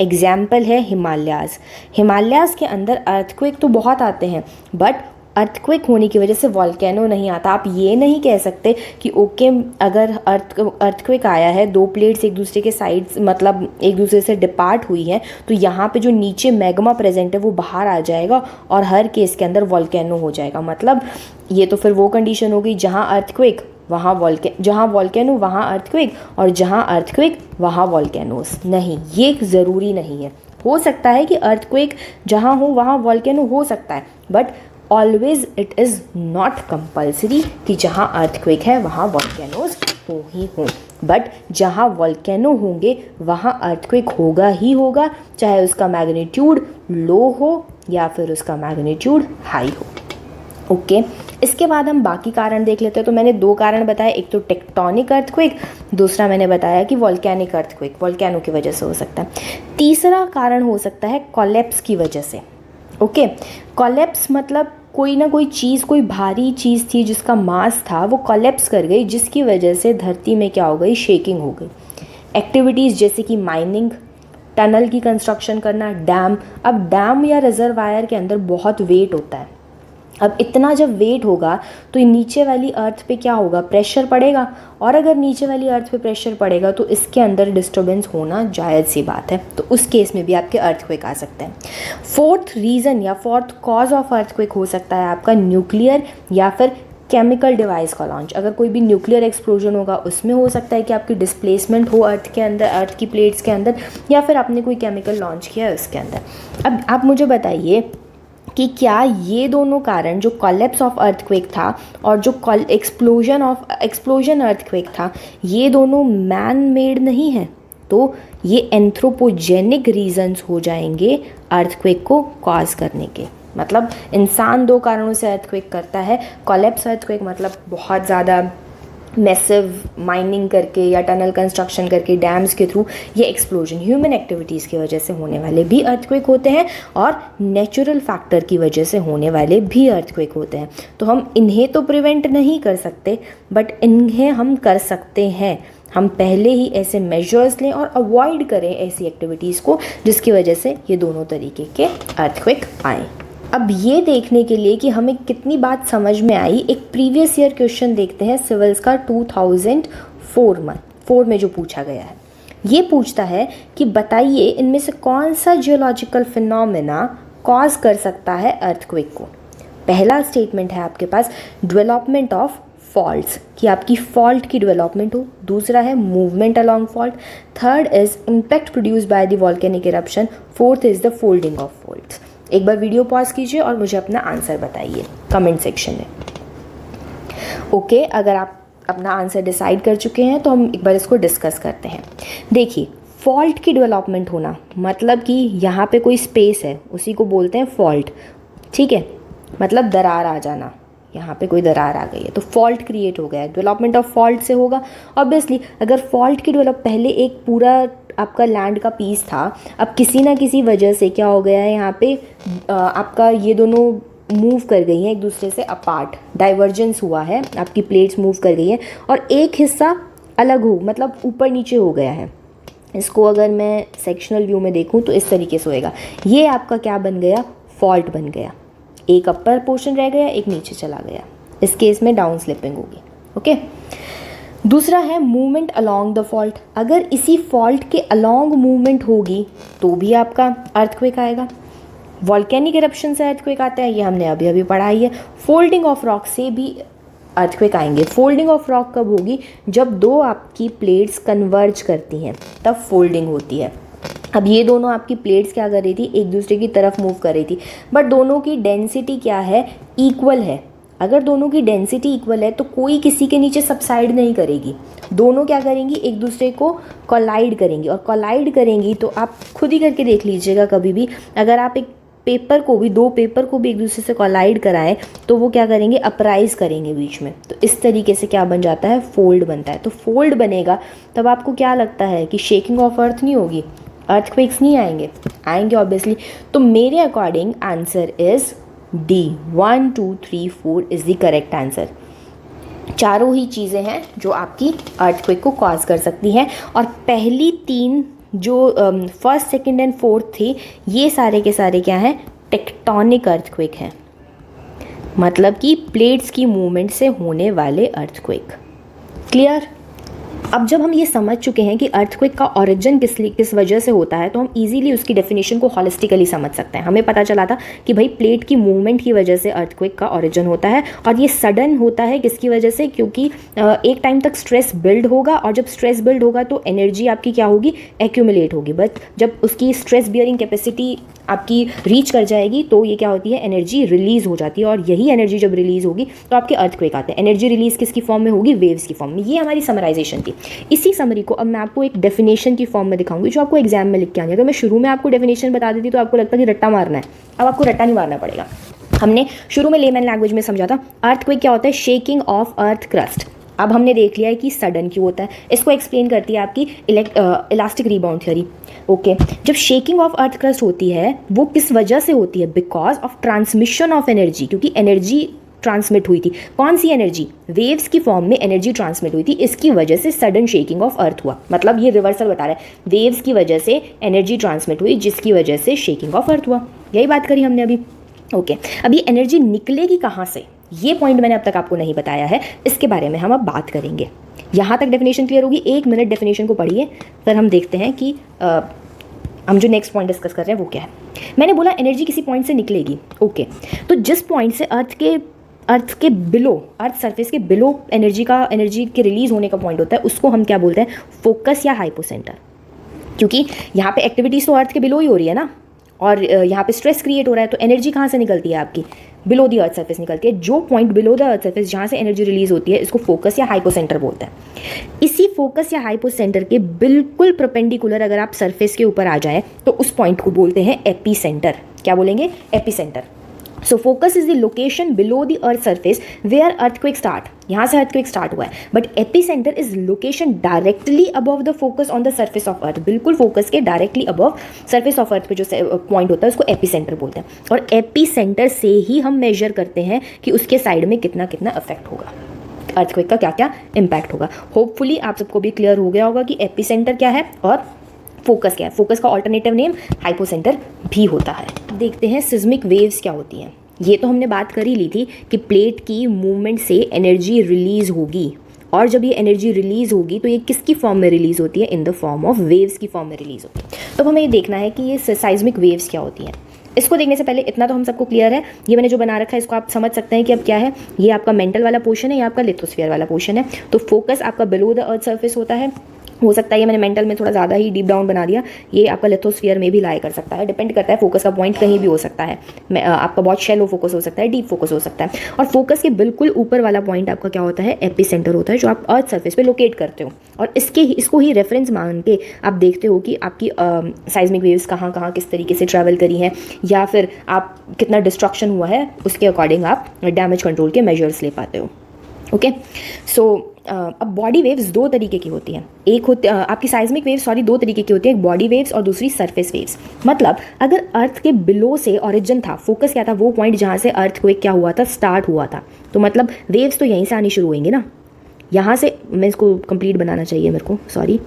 एग्जाम्पल है हिमालयाज़। हिमालयाज़ के अंदर अर्थक्वेक तो बहुत आते हैं, बट अर्थक्वेक होने की वजह से वॉल्केनो नहीं आता। आप ये नहीं कह सकते कि ओके अगर अर्थक्वेक आया है, दो प्लेट्स एक दूसरे के साइड्स मतलब एक दूसरे से डिपार्ट हुई हैं, तो यहाँ पे जो नीचे मैग्मा प्रेजेंट है वो बाहर आ जाएगा और हर केस के अंदर वॉल्केनो हो जाएगा। मतलब ये तो फिर वो कंडीशन हो गई जहाँ अर्थक्वेक वहाँ जहाँ वॉल्केनो वहाँ अर्थक्वेक, और जहाँ अर्थक्वेक वहाँ वॉल्केनोस। नहीं, ये ज़रूरी नहीं है। हो सकता है कि अर्थक्वेक जहाँ हो वहाँ वॉल्केनो हो सकता है, but always it is not compulsory कि जहाँ अर्थक्वेक है वहाँ वॉल्केनोस हो ही हो। बट जहाँ वॉल्केनो होंगे वहाँ अर्थक्वेक होगा ही होगा, चाहे उसका मैग्नीट्यूड लो हो या फिर उसका मैग्नीट्यूड हाई हो। ओके, इसके बाद हम बाकी कारण देख लेते हैं। तो मैंने दो कारण बताए, एक तो टेक्टोनिक अर्थक्वेक, दूसरा मैंने बताया कि वॉल्केनिक अर्थक्वेक वॉल्केनो की वजह से हो सकता है। तीसरा कारण हो सकता है कोलैप्स की वजह से। ओके, कोलैप्स मतलब कोई ना कोई चीज़, कोई भारी चीज़ थी जिसका मास था, वो कोलैप्स कर गई, जिसकी वजह से धरती में क्या हो गई, शेकिंग हो गई। एक्टिविटीज़ जैसे कि माइनिंग, टनल की कंस्ट्रक्शन करना, डैम। अब डैम या रिजर्वायर के अंदर बहुत वेट होता है। अब इतना जब वेट होगा तो नीचे वाली अर्थ पे क्या होगा, प्रेशर पड़ेगा, और अगर नीचे वाली अर्थ पे प्रेशर पड़ेगा तो इसके अंदर डिस्टर्बेंस होना जायज़ सी बात है। तो उस केस में भी आपके अर्थक्वेक आ सकते हैं। फोर्थ रीज़न या फोर्थ कॉज ऑफ अर्थक्वेक हो सकता है आपका न्यूक्लियर या फिर केमिकल डिवाइस का लॉन्च। अगर कोई भी न्यूक्लियर एक्सप्लोजन होगा उसमें हो सकता है कि आपकी डिस्प्लेसमेंट हो अर्थ के अंदर, अर्थ की प्लेट्स के अंदर, या फिर आपने कोई केमिकल लॉन्च किया है उसके अंदर। अब आप मुझे बताइए कि क्या ये दोनों कारण, जो कोलैप्स ऑफ अर्थक्वेक था और जो एक्सप्लोजन अर्थक्वेक था, ये दोनों मैन मेड नहीं है? तो ये एंथ्रोपोजेनिक रीजंस हो जाएंगे अर्थक्वेक को कॉज करने के। मतलब इंसान दो कारणों से अर्थक्वेक करता है। कोलैप्स अर्थक्वेक मतलब बहुत ज़्यादा मैसिव माइनिंग करके या टनल कंस्ट्रक्शन करके, डैम्स के थ्रू, ये एक्सप्लोजन ह्यूमन एक्टिविटीज़ की वजह से होने वाले भी अर्थक्वेक होते हैं, और नेचुरल फैक्टर की वजह से होने वाले भी अर्थक्वेक होते हैं। तो हम इन्हें तो प्रिवेंट नहीं कर सकते, बट इन्हें हम कर सकते हैं। हम पहले ही ऐसे मेजर्स लें और अवॉइड करें ऐसी एक्टिविटीज़ को जिसकी वजह से ये दोनों तरीके के अर्थक्वेक आएँ। अब ये देखने के लिए कि हमें कितनी बात समझ में आई, एक प्रीवियस ईयर क्वेश्चन देखते हैं सिविल्स का 2004 में जो पूछा गया है। ये पूछता है कि बताइए इनमें से कौन सा जियोलॉजिकल फिनोमेना कॉज कर सकता है अर्थक्वेक को। पहला स्टेटमेंट है आपके पास डेवलपमेंट ऑफ फॉल्ट्स, कि आपकी फॉल्ट की डेवलपमेंट हो। दूसरा है movement along fault. Third is impact produce by the volcanic eruption. Fourth is the folding of faults. एक बार वीडियो पॉज कीजिए और मुझे अपना आंसर बताइए कमेंट सेक्शन में। ओके, अगर आप अपना आंसर डिसाइड कर चुके हैं तो हम एक बार इसको डिस्कस करते हैं। देखिए, फॉल्ट की डेवलपमेंट होना, मतलब कि यहाँ पे कोई स्पेस है, उसी को बोलते हैं फॉल्ट, ठीक है, मतलब दरार आ जाना, यहाँ पे कोई दरार आ गई है तो फॉल्ट क्रिएट हो गया है, डेवलपमेंट ऑफ फॉल्ट से होगा ऑब्वियसली। अगर फॉल्ट की डेवलप, पहले एक पूरा आपका लैंड का पीस था, अब किसी ना किसी वजह से क्या हो गया है, यहाँ पे आपका ये दोनों मूव कर गई हैं एक दूसरे से अपार्ट, डाइवर्जेंस हुआ है, आपकी प्लेट्स मूव कर गई हैं और एक हिस्सा अलग हो, मतलब ऊपर नीचे हो गया है। इसको अगर मैं सेक्शनल व्यू में देखूं तो इस तरीके से होएगा, ये आपका क्या बन गया, फॉल्ट बन गया, एक अपर पोर्शन रह गया, एक नीचे चला गया, इस केस में डाउन स्लिपिंग होगी। ओके, दूसरा है मूवमेंट अलोंग द फॉल्ट, अगर इसी फॉल्ट के अलोंग मूवमेंट होगी तो भी आपका अर्थक्वेक आएगा। वॉल्केनिक इरप्शन से अर्थक्वेक आता है, ये हमने अभी अभी पढ़ा ही है। फोल्डिंग ऑफ रॉक से भी अर्थक्वेक आएंगे। फोल्डिंग ऑफ रॉक कब होगी, जब दो आपकी प्लेट्स कन्वर्ज करती हैं तब फोल्डिंग होती है। अब ये दोनों आपकी प्लेट्स क्या कर रही थी, एक दूसरे की तरफ मूव कर रही थी, बट दोनों की डेंसिटी क्या है, इक्वल है। अगर दोनों की डेंसिटी इक्वल है तो कोई किसी के नीचे सबसाइड नहीं करेगी, दोनों क्या करेंगी, एक दूसरे को कोलाइड करेंगी, और कोलाइड करेंगी तो आप खुद ही करके देख लीजिएगा, कभी भी अगर आप एक पेपर को भी, दो पेपर को भी एक दूसरे से कोलाइड कराएं तो वो क्या करेंगे, अपराइज करेंगे बीच में, तो इस तरीके से क्या बन जाता है, फोल्ड बनता है। तो फोल्ड बनेगा तब आपको क्या लगता है कि शेकिंग ऑफ अर्थ नहीं होगी, अर्थक्वेक्स नहीं आएंगे, आएंगे ऑब्वियसली। तो मेरे according answer is D, 1 2 3 4 is the correct answer. चारों ही चीज़ें हैं जो आपकी अर्थक्वेक को कॉज कर सकती हैं, और पहली तीन जो फर्स्ट सेकंड एंड फोर्थ थी, ये सारे के सारे क्या हैं, टेक्टोनिक अर्थक्वेक हैं, मतलब कि प्लेट्स की मूवमेंट से होने वाले अर्थक्वेक। क्लियर? अब जब हम ये समझ चुके हैं कि अर्थक्वेक का ओरिजिन किस वजह से होता है, तो हम इजीली उसकी डेफिनेशन को हॉलिस्टिकली समझ सकते हैं। हमें पता चला था कि भाई प्लेट की मूवमेंट की वजह से अर्थक्वेक का ओरिजिन होता है, और ये सडन होता है किसकी वजह से, क्योंकि एक टाइम तक स्ट्रेस बिल्ड होगा, और जब स्ट्रेस बिल्ड होगा तो एनर्जी आपकी क्या होगी, एक्यूमुलेट होगी, बट जब उसकी स्ट्रेस बियरिंग कैपेसिटी आपकी रीच कर जाएगी तो ये क्या होती है, एनर्जी रिलीज हो जाती है, और यही एनर्जी जब रिलीज होगी तो आपके अर्थक्वेक आते हैं। एनर्जी रिलीज किसकी फॉर्म में होगी, वेव्स की फॉर्म में। ये हमारी समराइजेशन थी। इसी समरी को अब मैं आपको एक डेफिनेशन की फॉर्म में दिखाऊंगी जो आपको एग्जाम में लिख के आनी है। अगर मैं शुरू में आपको डेफिनेशन बता देती तो आपको लगता कि रट्टा मारना है, अब आपको रट्टा नहीं मारना पड़ेगा। हमने शुरू में लेमैन लैंग्वेज में समझा था, अर्थक्वेक क्या होता है, शेकिंग ऑफ अर्थ क्रस्ट। अब हमने देख लिया है कि सडन क्यों होता है, इसको एक्सप्लेन करती है आपकी इलास्टिक रीबाउंड थ्योरी। ओके, जब शेकिंग ऑफ अर्थ क्रस्ट होती है वो किस वजह से होती है, because of transmission of energy, क्योंकि एनर्जी ट्रांसमिट हुई थी। कौन सी एनर्जी, वेव्स की फॉर्म में एनर्जी ट्रांसमिट हुई थी, इसकी वजह से सडन शेकिंग ऑफ अर्थ हुआ। मतलब ये रिवर्सल बता रहा है, वेव्स की वजह से एनर्जी ट्रांसमिट हुई जिसकी वजह से शेकिंग ऑफ अर्थ हुआ। यही बात करी हमने अभी। ओके, अब ये एनर्जी निकलेगी कहाँ से, ये पॉइंट मैंने अब तक आपको नहीं बताया है, इसके बारे में हम अब बात करेंगे। यहाँ तक डेफिनेशन क्लियर होगी, 1 मिनट डेफिनेशन को पढ़िए, फिर हम देखते हैं कि हम जो नेक्स्ट पॉइंट डिस्कस कर रहे हैं वो क्या है। मैंने बोला एनर्जी किसी पॉइंट से निकलेगी। ओके, तो जिस पॉइंट से अर्थ के बिलो, अर्थ सरफेस के बिलो एनर्जी के रिलीज होने का पॉइंट होता है, उसको हम क्या बोलते हैं, फोकस या हाइपोसेंटर। क्योंकि यहाँ पे एक्टिविटीज तो अर्थ के बिलो ही हो रही है ना, और यहाँ पे स्ट्रेस क्रिएट हो रहा है, तो एनर्जी कहाँ से निकलती है आपकी, बिलो द अर्थ सरफेस निकलती है। जो point below the earth surface जहाँ से एनर्जी रिलीज होती है, इसको फोकस या हाइपोसेंटर बोलते हैं। इसी फोकस या हाइपोसेंटर के बिल्कुल परपेंडिकुलर अगर आप सरफेस के ऊपर आ जाएं तो उस पॉइंट को बोलते हैं एपीसेंटर। क्या बोलेंगे, epicentre. So focus is the location below the earth surface where earthquake start, यहाँ से अर्थक्वेक स्टार्ट हुआ है, but epicentre is location directly above the focus on the surface of earth. बिल्कुल फोकस के directly above surface of earth पे जो पॉइंट होता है उसको एपीसेंटर बोलते हैं, और एपीसेंटर से ही हम मेजर करते हैं कि उसके साइड में कितना कितना इफेक्ट होगा, अर्थक्वेक का क्या क्या इम्पैक्ट होगा। होपफुली आप सबको भी क्लियर हो गया होगा कि एपीसेंटर क्या है और फोकस क्या है। फोकस का ऑल्टरनेटिव नेम हाइपोसेंटर भी होता है। देखते हैं सिस्मिक वेव्स क्या होती हैं। ये तो हमने बात कर ही ली थी कि प्लेट की मूवमेंट से एनर्जी रिलीज होगी, और जब ये एनर्जी रिलीज होगी तो ये किसकी फॉर्म में रिलीज होती है, in the form of waves की फॉर्म में रिलीज होती है। तो हमें ये देखना है कि ये साइज्मिक वेव्स क्या होती हैं। इसको देखने से पहले इतना तो हम सबको क्लियर है, ये मैंने जो बना रखा है इसको आप समझ सकते हैं कि अब क्या है, ये आपका मेंटल वाला पोर्शन है, ये आपका लिथोस्फीयर वाला पोर्शन है। तो फोकस आपका बिलो द अर्थ सरफेस होता है, हो सकता है ये मैंने मेंटल में थोड़ा ज़्यादा ही डीप डाउन बना दिया, ये आपका लिथोस्फीयर में भी लाई कर सकता है, डिपेंड करता है, फोकस का पॉइंट कहीं भी हो सकता है, आपका बहुत शैलो फोकस हो सकता है, डीप फोकस हो सकता है। और फोकस के बिल्कुल ऊपर वाला पॉइंट आपका क्या होता है, एपिसेंटर होता है, जो आप अर्थ सर्फेस पे लोकेट करते हो, और इसको ही रेफरेंस मान के आप देखते हो कि आपकी साइज्मिक वेव्स कहाँ कहाँ किस तरीके से ट्रैवल करी हैं, या फिर आप कितना डिस्ट्रक्शन हुआ है, उसके अकॉर्डिंग आप डैमेज कंट्रोल के मेजर्स ले पाते हो। ओके, सो अब बॉडी वेव्स दो तरीके की होती हैं, एक होती आपकी साइज्मिक वेव्स दो तरीके की होती है, एक बॉडी वेव्स और दूसरी सरफेस वेव्स। मतलब अगर अर्थ के बिलो से ओरिजिन था, फोकस क्या था, वो पॉइंट जहाँ से अर्थ को क्या हुआ था, स्टार्ट हुआ था, तो मतलब वेव्स तो यहीं से आनी शुरू होंगी ना, यहाँ से, मैं इसको कंप्लीट बनाना चाहिए मेरे को, सॉरी,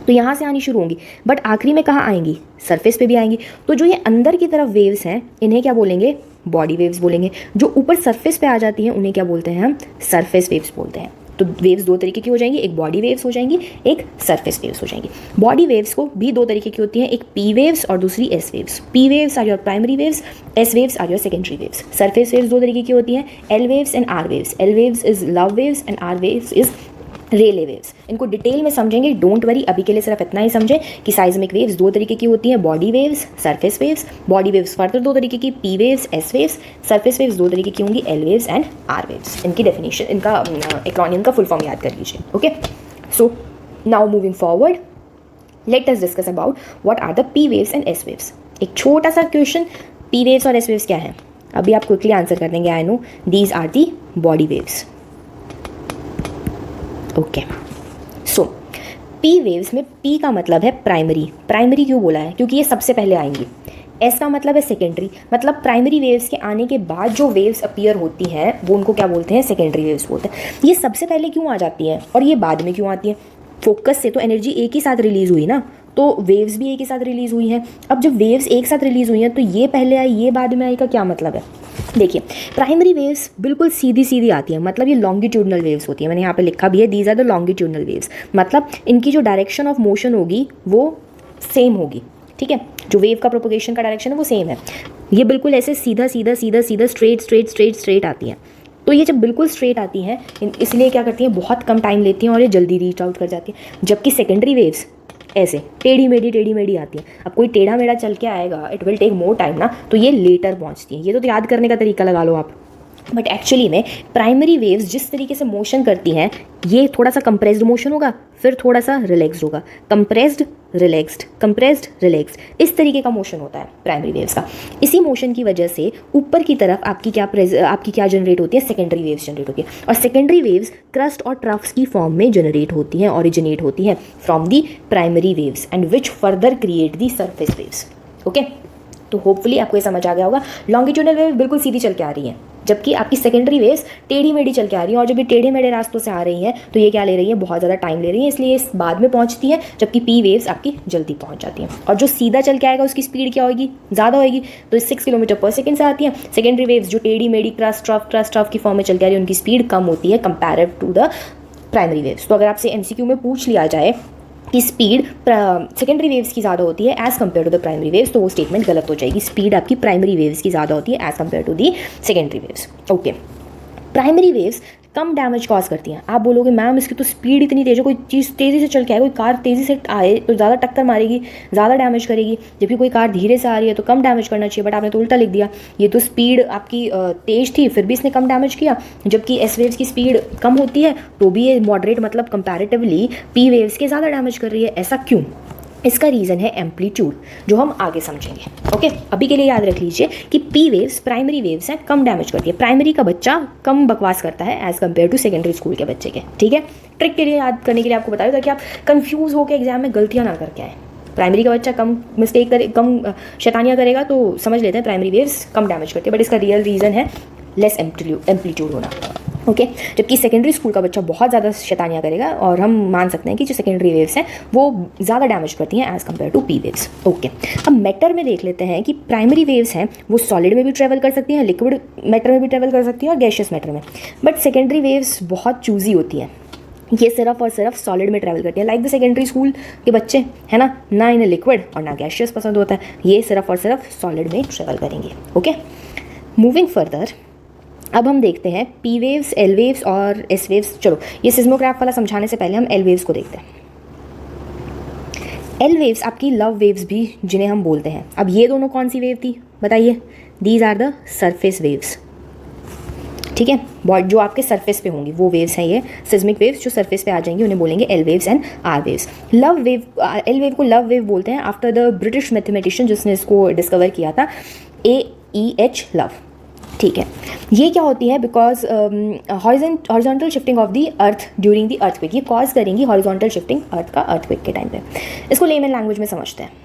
तो यहाँ से आनी शुरू होंगी, बट आखिरी में कहाँ आएंगी, सरफेस पे भी आएंगी। तो जो ये अंदर की तरफ वेव्स हैं, इन्हें क्या बोलेंगे, बॉडी वेव्स बोलेंगे। जो ऊपर सरफेस पे आ जाती हैं, उन्हें क्या बोलते हैं हम, सरफेस वेव्स बोलते हैं। तो वेव्स दो तरीके की हो जाएंगी, एक बॉडी वेव्स हो जाएंगी, एक सरफेस वेव्स हो जाएंगी। बॉडी वेव्स को भी दो तरीके की होती हैं, एक पी वेव्स और दूसरी S waves. P waves are your primary waves, S waves are your secondary waves. Surface waves दो तरीके की होती हैं, L waves and R waves. L waves is love waves and R waves is Rayleigh waves. इनको डिटेल में समझेंगे, डोंट वरी, अभी के लिए सिर्फ इतना ही समझें कि साइज्मिक वेव्स दो तरीके की होती हैं, body waves, surface waves. Body waves further दो तरीके की, P waves, S waves. Surface waves दो तरीके की होंगी, L waves and R waves. इनकी डेफिनेशन, इनका एक्रोनियम का फुल फॉर्म याद कर लीजिए। Okay, so now moving forward, let us discuss about what are the P waves and S waves. एक छोटा सा क्वेश्चन, पी वेव्स और एस वेव्स क्या है, अभी आप क्विकली आंसर कर देंगे। I know these are the body waves. Okay, so P waves में पी का मतलब है प्राइमरी। प्राइमरी क्यों बोला है, क्योंकि ये सबसे पहले आएंगी। एस का मतलब है सेकेंडरी, मतलब प्राइमरी वेव्स के आने के बाद जो वेव्स अपीयर होती हैं वो उनको क्या बोलते हैं, सेकेंडरी वेव्स बोलते हैं। ये सबसे पहले क्यों आ जाती हैं और ये बाद में क्यों आती हैं, फोकस से तो एनर्जी एक ही साथ रिलीज हुई ना, तो वेव्स भी एक ही साथ रिलीज हुई हैं। अब जब वेव्स एक साथ रिलीज हुई हैं तो ये पहले आई ये बाद में आई का क्या मतलब है। देखिए, प्राइमरी वेव्स बिल्कुल सीधी सीधी आती हैं, मतलब ये लॉन्गिट्यूडनल वेव्स होती हैं, मैंने यहाँ पे लिखा भी है, these are the longitudinal waves. मतलब इनकी जो डायरेक्शन ऑफ मोशन होगी वो सेम होगी, ठीक है, जो वेव का प्रोपोगेशन का डायरेक्शन है वो सेम है। ये बिल्कुल ऐसे सीधा सीधा सीधा सीधा स्ट्रेट स्ट्रेट स्ट्रेट स्ट्रेट आती हैं। तो ये जब बिल्कुल स्ट्रेट आती हैं, इसलिए क्या करती हैं, बहुत कम टाइम लेती हैं और ये जल्दी रीच आउट कर जाती हैं। जबकि सेकेंडरी वेव्स ऐसे टेढ़ी मेढ़ी आती है। अब कोई टेढ़ा मेढ़ा चल के आएगा, it will take more time ना, तो ये लेटर पहुंचती है। ये तो याद करने का तरीका लगा लो आप, बट एक्चुअली में प्राइमरी वेव्स जिस तरीके से मोशन करती हैं, ये थोड़ा सा कंप्रेस्ड मोशन होगा, फिर थोड़ा सा रिलैक्स्ड होगा, कंप्रेस्ड रिलैक्स्ड, कंप्रेस्ड रिलैक्स्ड, इस तरीके का मोशन होता है प्राइमरी वेव्स का। इसी मोशन की वजह से ऊपर की तरफ आपकी क्या जनरेट होती है, सेकेंडरी वेव्स जनरेट होती है। और सेकेंडरी वेव्स क्रस्ट और ट्रफ्स की फॉर्म में जनरेट होती हैं, ऑरिजिनेट होती हैं from the primary waves and which further create the surface waves. Okay, तो होपफुली आपको ये समझ आ गया होगा। लॉन्गिट्यूडनल वेव बिल्कुल सीधी चल के आ रही हैं, जबकि आपकी सेकेंडरी वेव्स टेढ़ी मेढ़ी चल के आ रही हैं, और जब ये टेढ़े मेढ़े रास्तों से आ रही हैं तो ये क्या ले रही है, बहुत ज़्यादा टाइम ले रही है, इसलिए इस बाद में पहुंचती हैं, जबकि पी वेव्स आपकी जल्दी पहुंच जाती हैं। और जो सीधा चल के आएगा उसकी स्पीड क्या होगी, ज़्यादा होगी, तो 6 किलोमीटर पर सेकेंड से आती हैं। सेकेंडरी वेव्स जो टेढ़ी मेढ़ी क्रस्ट ट्रफ की फॉर्म में चल के आ रही है, उनकी स्पीड कम होती है comparative to the primary waves. तो अगर आपसे एमसीक्यू में पूछ लिया जाए कि स्पीड सेकेंडरी वेव्स की ज़्यादा होती है as compare to the primary waves, तो वो स्टेटमेंट गलत हो जाएगी। स्पीड आपकी प्राइमरी वेव्स की ज़्यादा होती है as compare to the secondary waves. Okay, primary waves कम डैमेज कॉज करती हैं। आप बोलोगे मैम इसकी तो स्पीड इतनी तेज़ है, कोई चीज़ तेज़ी से चल के आए, कोई कार तेज़ी से आए तो ज़्यादा टक्कर मारेगी, ज़्यादा डैमेज करेगी, जबकि कोई कार धीरे से आ रही है तो कम डैमेज करना चाहिए, बट आपने तो उल्टा लिख दिया। ये तो स्पीड आपकी तेज़ थी फिर भी इसने कम डैमेज किया, जबकि एस वेव्स की स्पीड कम होती है तो भी ये मॉडरेट, मतलब कंपैरेटिवली पी वेव्स के ज़्यादा डैमेज कर रही है। ऐसा क्यों, इसका रीज़न है एम्पलीट्यूड, जो हम आगे समझेंगे। ओके, अभी के लिए याद रख लीजिए कि पी वेव्स प्राइमरी वेव्स हैं, कम डैमेज करती है। प्राइमरी का बच्चा कम बकवास करता है as compare to secondary school के बच्चे के, ठीक है। ट्रिक के लिए याद करने के लिए आपको बताया था कि आप कंफ्यूज होकर एग्जाम में गलतियाँ ना करके आए। प्राइमरी का बच्चा कम मिस्टेक करे, कम शैतानियाँ करेगा तो समझ लेते हैं प्राइमरी वेव्स कम डैमेज करती है, बट इसका रियल रीज़न है लेस एम्पलीट्यूड होना। ओके, जबकि सेकेंडरी स्कूल का बच्चा बहुत ज़्यादा शैतानियाँ करेगा, और हम मान सकते हैं कि जो सेकेंडरी वेव्स हैं वो ज़्यादा डैमेज करती हैं as compare to P waves. Okay, अब मैटर में देख लेते हैं कि प्राइमरी वेव्स हैं वो सॉलिड में भी ट्रेवल कर सकती हैं, लिक्विड मैटर में भी ट्रेवल कर सकती हैं और गैशियस मैटर में। बट सेकेंडरी वेव्स बहुत चूजी होती हैं, ये सिर्फ और सिर्फ सॉलिड में ट्रैवल करती है। लाइक द सेकेंडरी स्कूल के बच्चे है ना इन्हें लिक्विड और ना गैशियस पसंद होता है, ये सिर्फ और सिर्फ सॉलिड में ट्रैवल करेंगे। ओके, मूविंग फर्दर, अब हम देखते हैं पी वेव्स, एल वेव्स और एस वेव्स। चलो, ये सिस्मोग्राफ वाला समझाने से पहले हम एल वेव्स को देखते हैं। एल वेव्स आपकी लव वेव्स भी जिन्हें हम बोलते हैं। अब ये दोनों कौन सी वेव थी बताइए? These are the surface waves, ठीक है, जो आपके सरफेस पे होंगी वो वेव्स हैं, ये सिस्मिक वेव्स जो सरफेस पे आ जाएंगी उन्हें बोलेंगे L waves and R waves. Love wave, L wave को लव वेव बोलते हैं आफ्टर द ब्रिटिश मैथमेटिशियन जिसने इसको डिस्कवर किया था, AEH लव, ठीक है। ये क्या होती है? Because horizontal shifting of the earth during the earthquake, ये कॉज करेंगी हॉरिजॉन्टल शिफ्टिंग अर्थ का अर्थक्वेक के टाइम पे। इसको लेमन लैंग्वेज में समझते हैं।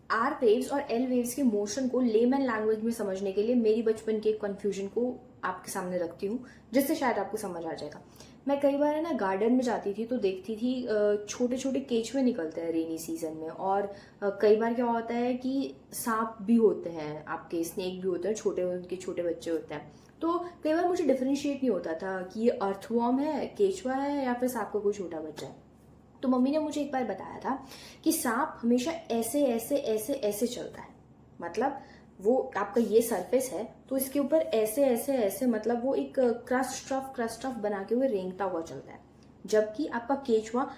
आर वेव्स और एल वेव्स के मोशन को लेमन लैंग्वेज में समझने के लिए मेरी बचपन के कन्फ्यूजन को आपके सामने रखती हूँ, जिससे शायद आपको समझ आ जाएगा। मैं कई बार है ना गार्डन में जाती थी तो देखती थी छोटे छोटे केचुए निकलते हैं रेनी सीजन में, और कई बार क्या होता है कि सांप भी होते हैं, आपके स्नेक भी होते हैं, छोटे उनके छोटे बच्चे होते हैं। तो कई बार मुझे डिफरेंशिएट नहीं होता था कि ये अर्थवॉर्म है, केचुआ है, या फिर सांप का कोई छोटा बच्चा है। तो मम्मी ने मुझे एक बार बताया था कि सांप हमेशा ऐसे ऐसे ऐसे ऐसे चलता है, मतलब वो आपका ये सरफेस है तो इसके ऊपर ऐसे ऐसे ऐसे, मतलब वो एक क्रस्ट रफ बना के हुए रेंगता हुआ चलता है। जबकि आपका केचुआ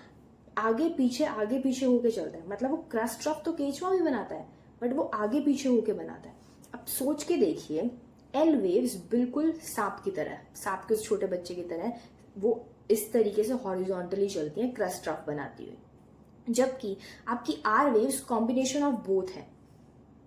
आगे पीछे होके चलता है, मतलब वो क्रस्ट रफ तो केचुआ भी बनाता है बट वो आगे पीछे होके बनाता है। अब सोच के देखिए, एल वेव्स बिल्कुल सांप की तरह, सांप के उस छोटे बच्चे की तरह वो इस तरीके से हॉरिजॉन्टली चलती हैं, क्रस्ट रफ बनाती हुई। जबकि आपकी R waves combination of both है,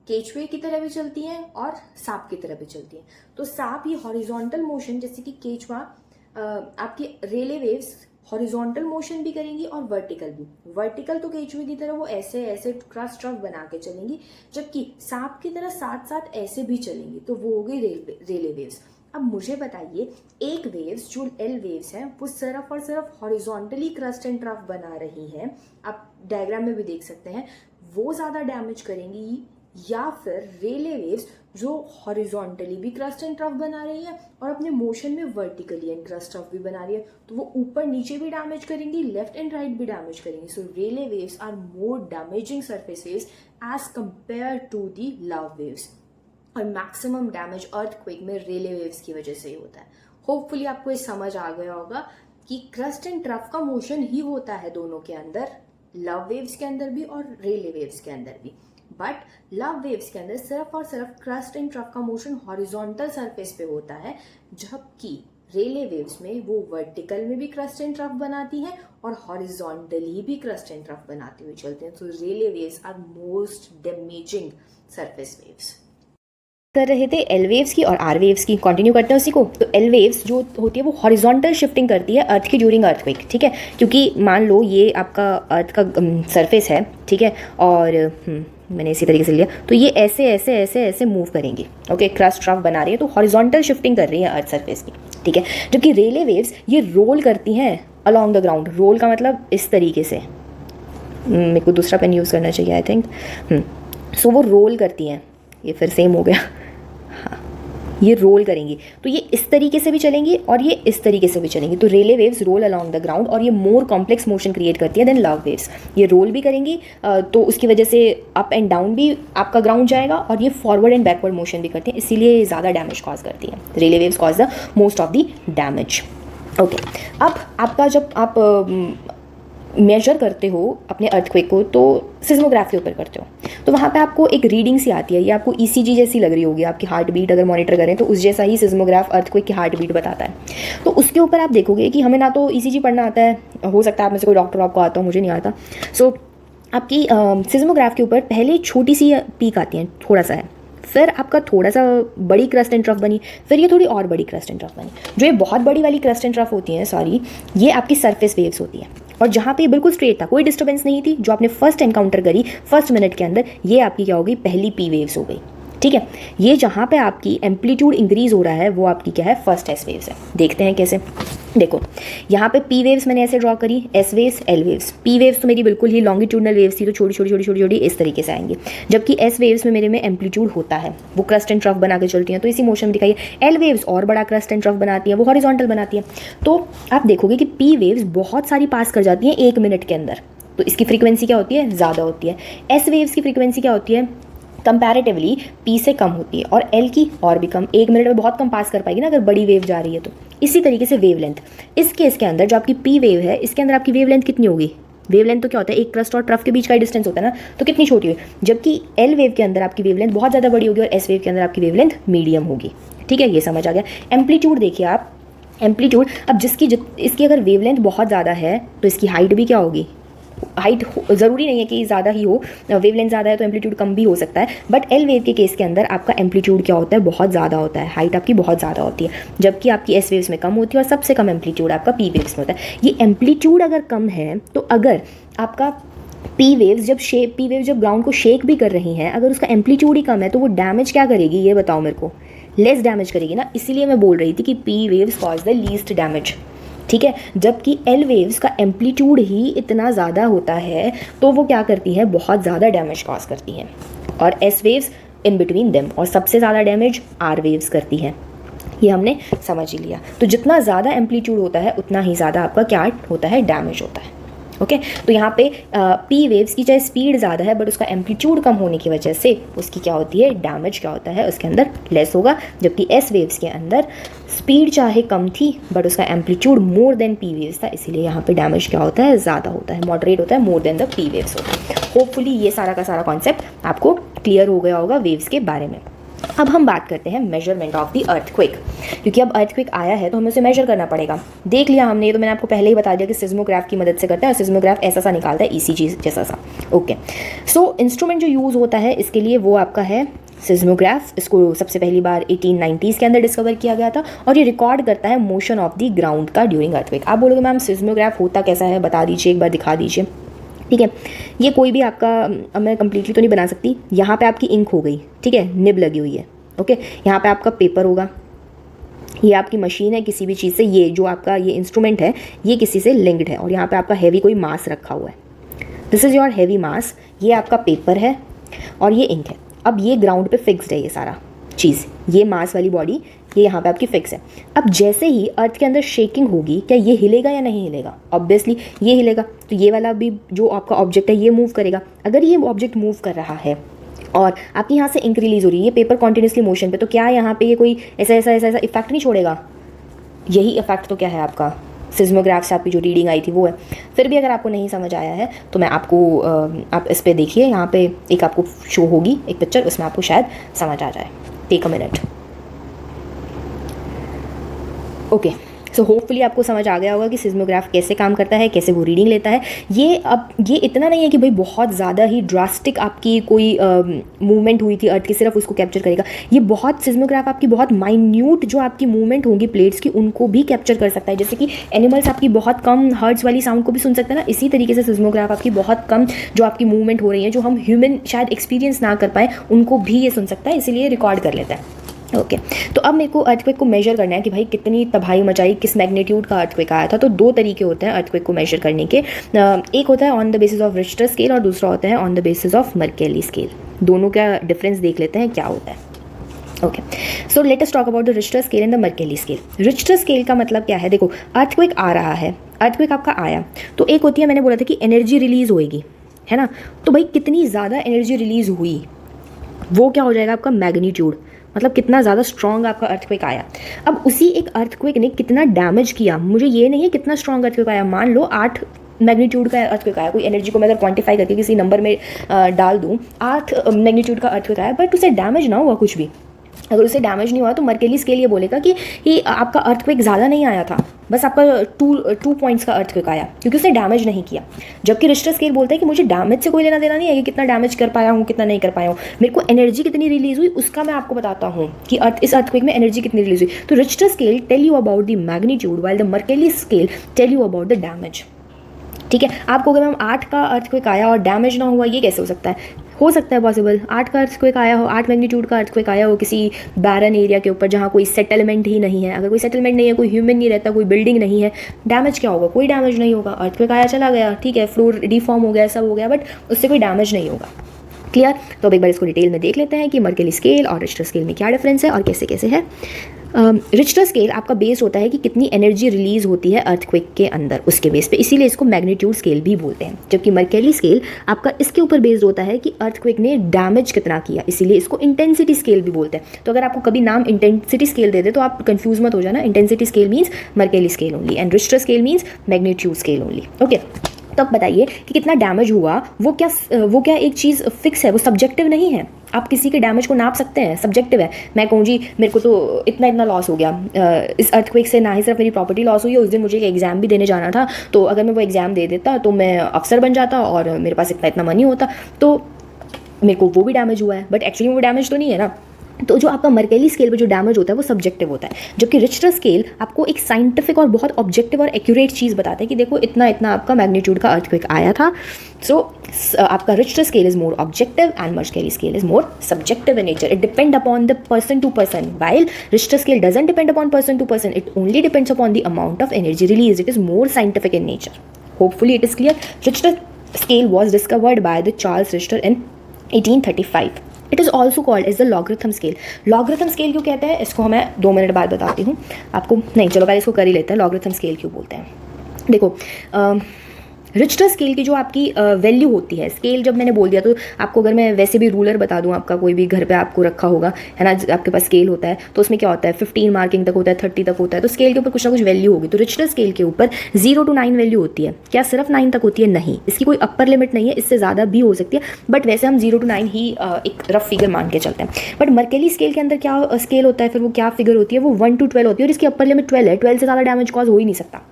केचुए की तरह भी चलती हैं और सांप की तरह भी चलती हैं। तो सांप ये हॉरिजॉन्टल मोशन, जैसे कि केचुआ, आपकी रेले वेव्स हॉरिजॉन्टल मोशन भी करेंगी और वर्टिकल भी। वर्टिकल तो केचुए की तरह वो ऐसे ऐसे क्रस्ट रफ बना के चलेंगी, जबकि सांप की तरह साथ साथ ऐसे भी चलेंगी, तो वो हो गई रेले वेव्स। अब मुझे बताइए, एक वेव्स जो एल वेव्स हैं वो सिर्फ और सिर्फ हॉरिजॉन्टली क्रस्ट एंड ट्रफ बना रही हैं, आप डायग्राम में भी देख सकते हैं, वो ज्यादा डैमेज करेंगी, या फिर रेले वेव्स जो हॉरिजॉन्टली भी क्रस्ट एंड ट्रफ बना रही है और अपने मोशन में वर्टिकली एंड क्रस्ट ट्रफ भी बना रही है, तो वो ऊपर नीचे भी डैमेज करेंगी, लेफ्ट एंड राइट भी डैमेज करेंगी। So Rayleigh waves are more damaging surface waves as compare to the Love waves, और मैक्सिमम डैमेज अर्थक्वेक में रेले वेव्स की वजह से ही होता है। होपफुली आपको ये समझ आ गया होगा कि क्रस्ट एंड ट्रफ का मोशन ही होता है दोनों के अंदर, लव वेव्स के अंदर भी और रेले वेव्स के अंदर भी। बट लव वेव्स के अंदर सिर्फ और सिर्फ क्रस्ट एंड ट्रफ का मोशन हॉरिजॉन्टल सरफेस पे होता है, जबकि रेले वेव्स में वो वर्टिकल में भी क्रस्ट एंड ट्रफ बनाती हैं और हॉरिजॉन्टली भी क्रस्ट एंड ट्रफ बनाती हुई चलती हैं। So Rayleigh waves are most damaging surface waves. कर रहे थे एल वेव्स की और आर वेव्स की, कंटिन्यू करते हैं उसी को। तो एल वेव्स जो होती है वो हॉरिजॉन्टल शिफ्टिंग करती है अर्थ की ड्यूरिंग अर्थक्वेक, ठीक है, क्योंकि मान लो ये आपका अर्थ का सरफेस है, ठीक है, और मैंने इसी तरीके से लिया, तो ये ऐसे ऐसे ऐसे ऐसे मूव करेंगी, ओके, क्रस्ट ट्रफ बना रही है, तो हॉरिजॉन्टल शिफ्टिंग कर रही है अर्थ सरफेस की, ठीक है। जबकि रेले वेव्स ये रोल करती हैं अलॉन्ग द ग्राउंड, रोल का मतलब इस तरीके से, मेरे को दूसरा पेन यूज़ करना चाहिए आई थिंक, सो वो रोल करती हैं, ये फिर सेम हो गया, हाँ, ये रोल करेंगी, तो ये इस तरीके से भी चलेंगी और ये इस तरीके से भी चलेंगी। तो Rayleigh waves roll along the ground और ये मोर कॉम्प्लेक्स मोशन क्रिएट करती है देन लव वेव्स। ये रोल भी करेंगी तो उसकी वजह से अप एंड डाउन भी आपका ग्राउंड जाएगा, और ये फॉरवर्ड एंड बैकवर्ड मोशन भी करती है, इसीलिए ज़्यादा डैमेज कॉज करती है। Rayleigh waves cause the most of the damage, okay. अब आपका जब आप मेजर करते हो अपने अर्थक्वेक को तो सिस्मोग्राफ के ऊपर करते हो, तो वहाँ पे आपको एक रीडिंग सी आती है, ये आपको ईसीजी जैसी लग रही होगी, आपकी हार्ट बीट अगर मॉनिटर करें तो उस जैसा ही सिस्मोग्राफ अर्थक्वेक की हार्ट बीट बताता है। तो उसके ऊपर आप देखोगे कि हमें ना तो ईसीजी पढ़ना आता है, हो सकता है आप में से कोई डॉक्टर आपको आता हो, मुझे नहीं आता। सो आपकी सिस्मोग्राफ के ऊपर पहले छोटी सी पीक आती है, थोड़ा सा है, फिर आपका थोड़ा सा बड़ी क्रस्ट एंड ट्रफ बनी, फिर ये थोड़ी और बड़ी क्रस्ट एंड ट्रफ बनी। जो ये बहुत बड़ी वाली क्रस्ट एंड ट्रफ होती हैं सारी, ये आपकी सरफेस वेव्स होती हैं, और जहाँ पे बिल्कुल स्ट्रेट था, कोई डिस्टर्बेंस नहीं थी, जो आपने फर्स्ट एनकाउंटर करी फर्स्ट मिनट के अंदर, ये आपकी क्या हो गई, पहली पी वेव्स हो गई, ठीक है। ये जहाँ पे आपकी एम्पलीट्यूड इंक्रीज हो रहा है वो आपकी क्या है, फर्स्ट एस वेव्स है। देखते हैं कैसे, देखो यहाँ पे पी वेव्स मैंने ऐसे ड्रॉ करी, S waves, L waves. P waves तो मेरी बिल्कुल ही लॉन्गिट्यूडनल वेव्स थी, तो छोटी छोटी छोटी छोटी छोटी इस तरीके से आएंगी, जबकि एस वेव्स में मेरे में एम्पलीट्यूड होता है, वो क्रस्ट एंड ट्रफ बना के चलती हैं, तो इसी मोशन में दिखाइए। एल वेव्स और बड़ा क्रस्ट एंड ट्रफ बनाती हैं, वो हॉरिजॉन्टल बनाती हैं। तो आप देखोगे कि पी वेव्स बहुत सारी पास कर जाती हैं 1 मिनट के अंदर, तो इसकी फ्रीक्वेंसी क्या होती है, ज़्यादा होती है। एस वेव्स की फ्रीक्वेंसी क्या होती है, कंपैरेटिवली पी से कम होती है, और एल की और भी कम, 1 मिनट में बहुत कम पास कर पाएगी ना अगर बड़ी वेव जा रही है तो। इसी तरीके से वेवलेंथ, इस केस के अंदर जो आपकी पी वेव है, इसके अंदर आपकी वेवलेंथ कितनी होगी, वेवलेंथ तो क्या होता है, एक क्रस्ट और ट्रफ के बीच का डिस्टेंस होता है ना, तो कितनी छोटी हुई, जबकि एल वेव के अंदर आपकी वेवलेंथ बहुत ज़्यादा बड़ी होगी और एस वेव के अंदर आपकी वेवलेंथ मीडियम होगी। ठीक है, ये समझ आ गया। एम्पलीट्यूड देखिए आप, एम्पलीट्यूड, अब इसकी अगर वेवलेंथ बहुत ज़्यादा है तो इसकी हाइट भी क्या होगी, हाइट ज़रूरी नहीं है कि ज़्यादा ही हो, वेवलेंथ ज़्यादा है तो एम्पलीट्यूड कम भी हो सकता है, बट एल वेव के केस के अंदर आपका एम्पलीट्यूड क्या होता है, बहुत ज़्यादा होता है, हाइट आपकी बहुत ज़्यादा होती है, जबकि आपकी एस वेव्स में कम होती है और सबसे कम एम्पलीट्यूड आपका पी वेव्स में होता है। ये एम्पलीट्यूड अगर कम है तो अगर आपका पी वेव्स जब ग्राउंड को शेक भी कर रही हैं, अगर उसका एम्पलीट्यूड ही कम है तो वो डैमेज क्या करेगी, ये बताओ मेरे को, लेस डैमेज करेगी ना। इसीलिए मैं बोल रही थी कि P waves cause the least damage. ठीक है, जबकि एल वेव्स का एम्पलीट्यूड ही इतना ज़्यादा होता है तो वो क्या करती हैं, बहुत ज़्यादा डैमेज कॉज करती हैं, और S waves in between them, और सबसे ज़्यादा डैमेज आर वेव्स करती हैं। ये हमने समझ ही लिया। तो जितना ज़्यादा एम्पलीट्यूड होता है उतना ही ज़्यादा आपका क्या होता है, डैमेज होता है। ओके, तो यहाँ पे पी वेव्स की चाहे स्पीड ज़्यादा है बट उसका एम्पलीट्यूड कम होने की वजह से उसकी क्या होती है, डैमेज क्या होता है, उसके अंदर लेस होगा, जबकि एस वेव्स के अंदर स्पीड चाहे कम थी बट उसका amplitude more than P waves था, इसीलिए यहाँ पे डैमेज क्या होता है, ज़्यादा होता है, मॉडरेट होता है, more than the P waves होता है। होपफुली ये सारा का सारा कॉन्सेप्ट आपको क्लियर हो गया होगा वेव्स के बारे में। अब हम बात करते हैं मेजरमेंट ऑफ द अर्थक्वेक, क्योंकि अब अर्थक्वेक आया है तो हमें उसे मेजर करना पड़ेगा। देख लिया हमने, तो मैंने आपको पहले ही बता दिया कि सिस्मोग्राफ की मदद से करते हैं, और सिस्मोग्राफ ऐसा सा निकालता है, ईसीजी जैसा सा। ओके, सो इंस्ट्रूमेंट जो यूज़ होता है इसके लिए वो आपका है सिस्मोग्राफ। इसको सबसे पहली बार 1890s के अंदर डिस्कवर किया गया था, और ये रिकॉर्ड करता है मोशन ऑफ द ग्राउंड का ड्यूरिंग अर्थक्वेक। आप बोलोगे मैम सिस्मोग्राफ होता कैसा है, बता दीजिए, एक बार दिखा दीजिए। ठीक है, ये कोई भी आपका, अब मैं कंप्लीटली तो नहीं बना सकती, यहाँ पे आपकी इंक हो गई, ठीक है, निब लगी हुई है। ओके, यहाँ पे आपका पेपर होगा, ये आपकी मशीन है किसी भी चीज़ से, ये जो आपका ये इंस्ट्रूमेंट है ये किसी से लिंक्ड है, और यहाँ पे आपका हैवी कोई मास रखा हुआ है, दिस इज़ योर हैवी मास। ये आपका पेपर है और ये इंक है। अब ये ग्राउंड पे फिक्स्ड है, ये सारा चीज़, ये मास वाली बॉडी ये यहाँ पे आपकी फिक्स है। अब जैसे ही अर्थ के अंदर शेकिंग होगी, क्या ये हिलेगा या नहीं हिलेगा, ऑब्वियसली ये हिलेगा, तो ये वाला भी जो आपका ऑब्जेक्ट है ये मूव करेगा। अगर ये ऑब्जेक्ट मूव कर रहा है और आपकी यहाँ से इंक रिलीज हो रही है, ये पेपर कॉन्टिन्यूसली मोशन पे, तो क्या यहाँ पे ये कोई ऐसा इफेक्ट नहीं छोड़ेगा, यही इफेक्ट तो क्या है आपका सिस्मोग्राफ से आपकी जो रीडिंग आई थी वो है। फिर भी अगर आपको नहीं समझ आया है तो मैं आपको आप इस पे देखिए, यहाँ पे एक आपको शो होगी एक पिक्चर, उसमें आपको शायद समझ आ जाए। Take a minute. Okay, so hopefully आपको समझ आ गया होगा कि सिस्मोग्राफ कैसे काम करता है, कैसे वो रीडिंग लेता है। ये इतना नहीं है कि भाई बहुत ज़्यादा ही ड्रास्टिक आपकी कोई मूवमेंट हुई थी अर्थ की, सिर्फ उसको कैप्चर करेगा। ये बहुत सिस्मोग्राफ आपकी बहुत माइन्यूट जो आपकी मूवमेंट होंगी प्लेट्स की उनको भी कैप्चर कर सकता है। जैसे कि एनिमल्स आपकी बहुत कम हर्ट्स वाली साउंड को भी सुन सकते हैं ना, इसी तरीके से सिस्मोग्राफ आपकी बहुत कम जो आपकी मूवमेंट हो रही है, जो हम ह्यूमन शायद एक्सपीरियंस ना कर पाए, उनको भी ये सुन सकता है, इसीलिए रिकॉर्ड कर लेता है। ओके, तो अब मेरे को अर्थक्वेक को मेजर करना है कि भाई कितनी तबाही मचाई, किस मैग्नीट्यूड का अर्थक्वेक आया था। तो दो तरीके होते हैं अर्थक्वेक को मेजर करने के, एक होता है on the basis of Richter scale और दूसरा होता है on the basis of Mercalli scale. दोनों का डिफरेंस देख लेते हैं क्या होता है। Okay, so let us talk about the Richter scale and the Mercalli scale. Richter scale का मतलब क्या है, देखो अर्थक्वेक आ रहा है, अर्थक्वेक आपका आया तो एक होती है, मैंने बोला था कि एनर्जी रिलीज होएगी, है ना, तो भाई कितनी ज़्यादा एनर्जी रिलीज हुई वो क्या हो जाएगा आपका मैग्नीट्यूड, मतलब कितना ज़्यादा स्ट्रॉन्ग आपका अर्थक्वेक आया। अब उसी एक अर्थक्वेक ने कितना डैमेज किया, मुझे ये नहीं है कितना स्ट्रॉन्ग अर्थक्वेक आया, मान लो 8 मैग्नीट्यूड का अर्थक्वेक आया, कोई एनर्जी को मैं अगर क्वांटिफाई करके किसी नंबर में डाल दूँ, 8 मैग्नीट्यूड का अर्थक्वेक आया, बट उसे डैमेज ना हुआ कुछ भी। अगर उसे डैमेज नहीं हुआ तो मर्केली स्केल ये बोलेगा कि आपका अर्थक्वेक ज़्यादा नहीं आया था, बस आपका 2 पॉइंट्स का अर्थक्वेक आया क्योंकि उसने डैमेज नहीं किया। जबकि रिक्टर स्केल बोलता है कि मुझे डैमेज से कोई लेना देना नहीं है कि कितना डैमेज कर पाया हूँ कितना नहीं कर पाया हूँ, मेरे को एनर्जी कितनी रिलीज हुई उसका मैं आपको बताता हूँ कि इस अर्थक्वेक में एनर्जी कितनी रिलीज हुई। तो Richter scale tell you about the magnitude while the Mercalli scale tell you about the damage. ठीक है, आपको अगर मैम 8 का अर्थक्वेक आया और डैमेज ना हुआ, ये कैसे हो सकता है? हो सकता है पॉसिबल, 8 का अर्थक्वेक आया हो, 8 मैग्नीट्यूड का अर्थक्वेक आया हो किसी बैरन एरिया के ऊपर जहाँ कोई सेटलमेंट ही नहीं है। अगर कोई सेटलमेंट नहीं है, कोई ह्यूमन नहीं रहता, कोई बिल्डिंग नहीं है, डैमेज क्या होगा? कोई डैमेज नहीं होगा। अर्थक्वेक आया चला गया, ठीक है, फ्लोर डिफॉर्म हो गया, सब हो गया, बट उससे कोई डैमेज नहीं होगा। क्लियर? तो अब एक बार इसको डिटेल में देख लेते हैं कि मर्केली स्केल और रिक्टर स्केल में क्या डिफरेंस है और कैसे कैसे है। रिक्टर स्केल आपका बेस होता है कि कितनी एनर्जी रिलीज होती है अर्थक्वेक के अंदर, उसके बेस पे, इसीलिए इसको मैग्नीट्यूड स्केल भी बोलते हैं। जबकि मर्केली स्केल आपका इसके ऊपर बेस्ड होता है कि अर्थक्वेक ने डैमेज कितना किया, इसीलिए इसको इंटेंसिटी स्केल भी बोलते हैं। तो अगर आपको कभी नाम इंटेंसिटी स्केल दे दे तो आप कंफ्यूज मत हो जाना। Intensity scale means Mercalli scale only and Richter scale means magnitude scale only. Okay, तो अब बताइए कि कितना डैमेज हुआ, वो क्या एक चीज़ फिक्स है, वो सब्जेक्टिव नहीं है। आप किसी के डैमेज को नाप सकते हैं, सब्जेक्टिव है। मैं कहूँ जी मेरे को तो इतना इतना लॉस हो गया इस अर्थक्वेक से, ना ही सिर्फ मेरी प्रॉपर्टी लॉस हुई है, उस दिन मुझे एक एग्जाम भी देने जाना था, तो अगर मैं वो एग्जाम दे देता तो मैं अफसर बन जाता और मेरे पास इतना इतना मनी होता, तो मेरे को वो भी डैमेज हुआ है, बट एक्चुअली वो डैमेज तो नहीं है ना। तो जो आपका मर्केली स्केल पे जो डैमेज होता है वो सब्जेक्टिव होता है, जबकि रिक्टर स्केल आपको एक साइंटिफिक और बहुत ऑब्जेक्टिव और एक्यूरेट चीज़ बताता है कि देखो इतना इतना आपका मैग्नीट्यूड का अर्थक्वेक आया था। सो आपका Richter scale is more objective and Mercalli scale is more subjective in nature. It depend upon the person to person, while Richter scale doesn't depend upon person to person, it only depends upon the amount of energy release. It is more scientific in nature. Hopefully it is clear. Richter scale was discovered by the Charles Richter in 1835. It is also called as the logarithm scale. Logarithm scale क्यों कहते हैं इसको मैं 2 मिनट बाद बताती हूँ आपको। नहीं चलो पहले इसको कर ही लेते हैं, logarithm scale क्यों बोलते हैं। देखो रिक्टर स्केल की जो आपकी वैल्यू होती है, स्केल जब मैंने बोल दिया तो आपको अगर मैं वैसे भी रूलर बता दूं, आपका कोई भी घर पे आपको रखा होगा है ना, आपके पास स्केल होता है, तो उसमें क्या होता है 15 मार्किंग तक होता है, 30 तक होता है, तो स्केल के ऊपर कुछ ना कुछ वैल्यू होगी। तो रिक्टर स्केल के ऊपर 0 to 9 वैल्यू होती है। क्या सिर्फ 9 तक होती है? नहीं, इसकी कोई अपर लिमिट नहीं है, इससे ज़्यादा भी हो सकती है, बट वैसे हम 0 to 9 ही एक रफ फिगर मान के चलते हैं। बट मर्केली स्केल के अंदर क्या स्केल होता है, फिर वो क्या फिगर होती है, वो 1 to 12 होती है और इसकी अपर लिमिट 12 है। 12 से ज़्यादा डैमेज कॉज हो ही नहीं सकता।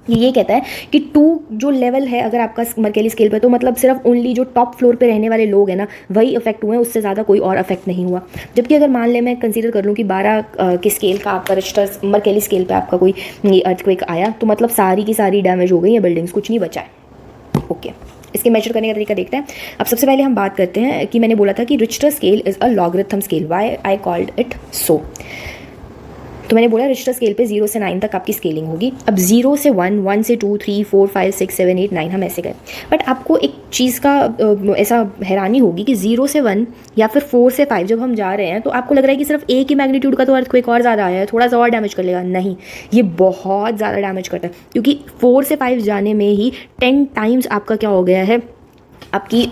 ये कहता है कि 2 जो लेवल है अगर आपका मर्केली स्केल पे, तो मतलब सिर्फ ओनली जो टॉप फ्लोर पे रहने वाले लोग हैं ना वही अफेक्ट हुए हैं, उससे ज़्यादा कोई और अफेक्ट नहीं हुआ। जबकि अगर मान ले मैं कंसीडर कर लूँ कि 12 के स्केल का आपका रिक्टर मर्केली स्केल पे आपका कोई अर्थक्वेक आया, तो मतलब सारी की सारी डैमेज हो गई है, बिल्डिंग्स कुछ नहीं बचा है। ओके, इसके मेजर करने का तरीका देखते हैं। अब सबसे पहले हम बात करते हैं कि मैंने बोला था कि Richter scale is a logarithm scale, why I called it so. तो मैंने बोला रिक्टर स्केल पे 0 से 9 तक आपकी स्केलिंग होगी। अब 0 से 1, 1 से 2, 3, 4, 5, 6, 7, 8, 9 हम ऐसे गए। बट आपको एक चीज़ का ऐसा हैरानी होगी कि 0 से 1 या फिर 4 से 5 जब हम जा रहे हैं तो आपको लग रहा है कि सिर्फ एक ही मैग्नीट्यूड का तो अर्थक्वेक और ज़्यादा आया है, थोड़ा सा और डैमेज कर लेगा। नहीं, ये बहुत ज़्यादा डैमेज करता है, क्योंकि 4 से 5 जाने में ही 10 टाइम्स आपका क्या हो गया है, आपकी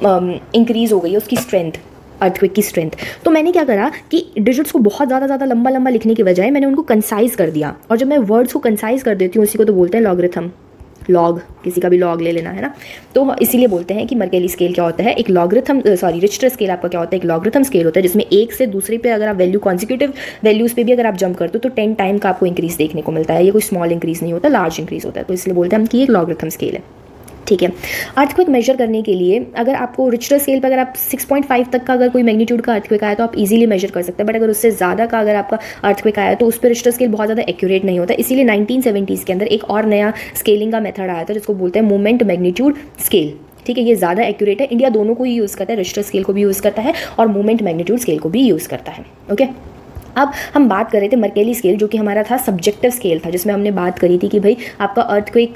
इंक्रीज़ हो गई है उसकी स्ट्रेंथ, अर्थक्वेक की स्ट्रेंथ। तो मैंने क्या करा कि डिजिट्स को बहुत ज़्यादा लंबा लंबा लिखने के बजाय मैंने उनको कंसाइज कर दिया। और जब मैं वर्ड्स को कंसाइज कर देती हूँ, उसी को तो बोलते हैं लॉगरिथम, लॉग, किसी का भी लॉग ले लेना है ना, तो इसीलिए बोलते हैं कि मर्केली स्केल क्या होता है, एक लॉगरिथम रिक्टर स्केल आपका क्या होता है, एक लॉगरिथम स्केल होता है जिसमें एक से दूसरे पे अगर आप वैल्यू कॉन्सिक्यूटिव वैल्यूज़ पे भी अगर आप जंप करते हो तो 10 टाइम का आपको इंक्रीज़ देखने को मिलता है। ये कोई स्मॉल इंक्रीज़ नहीं होता, लार्ज इंक्रीज़ होता है, तो इसलिए बोलते हैं हम कि एक लॉगरिथम स्केल है। ठीक है, अर्थक्वेक मेजर करने के लिए अगर आपको रिक्टर स्केल पर अगर आप 6.5 तक का अगर कोई मैग्नीट्यूड का अर्थक्वेक आया तो आप इजीली मेजर कर सकते हैं, बट अगर उससे ज़्यादा का अगर आपका अर्थक्वेक आया तो उस पर रिक्टर स्केल बहुत ज़्यादा एक्यूरेट नहीं होता। इसीलिए 1970s के अंदर एक और नया स्केलिंग का मेथड आया था जिसको बोलते हैं मोमेंट मैग्नीट्यूड स्केल। ठीक है, ये ज़्यादा एक्यूरेट है, इंडिया दोनों को ही यूज़ करता है, रिक्टर स्केल को भी यूज़ करता है और मोमेंट मैग्नीट्यूड स्केल को भी यूज़ करता है। ओके, अब हम बात कर रहे थे मर्केली स्केल, जो कि हमारा था सब्जेक्टिव स्केल था, जिसमें हमने बात करी थी कि भाई आपका अर्थक्वेक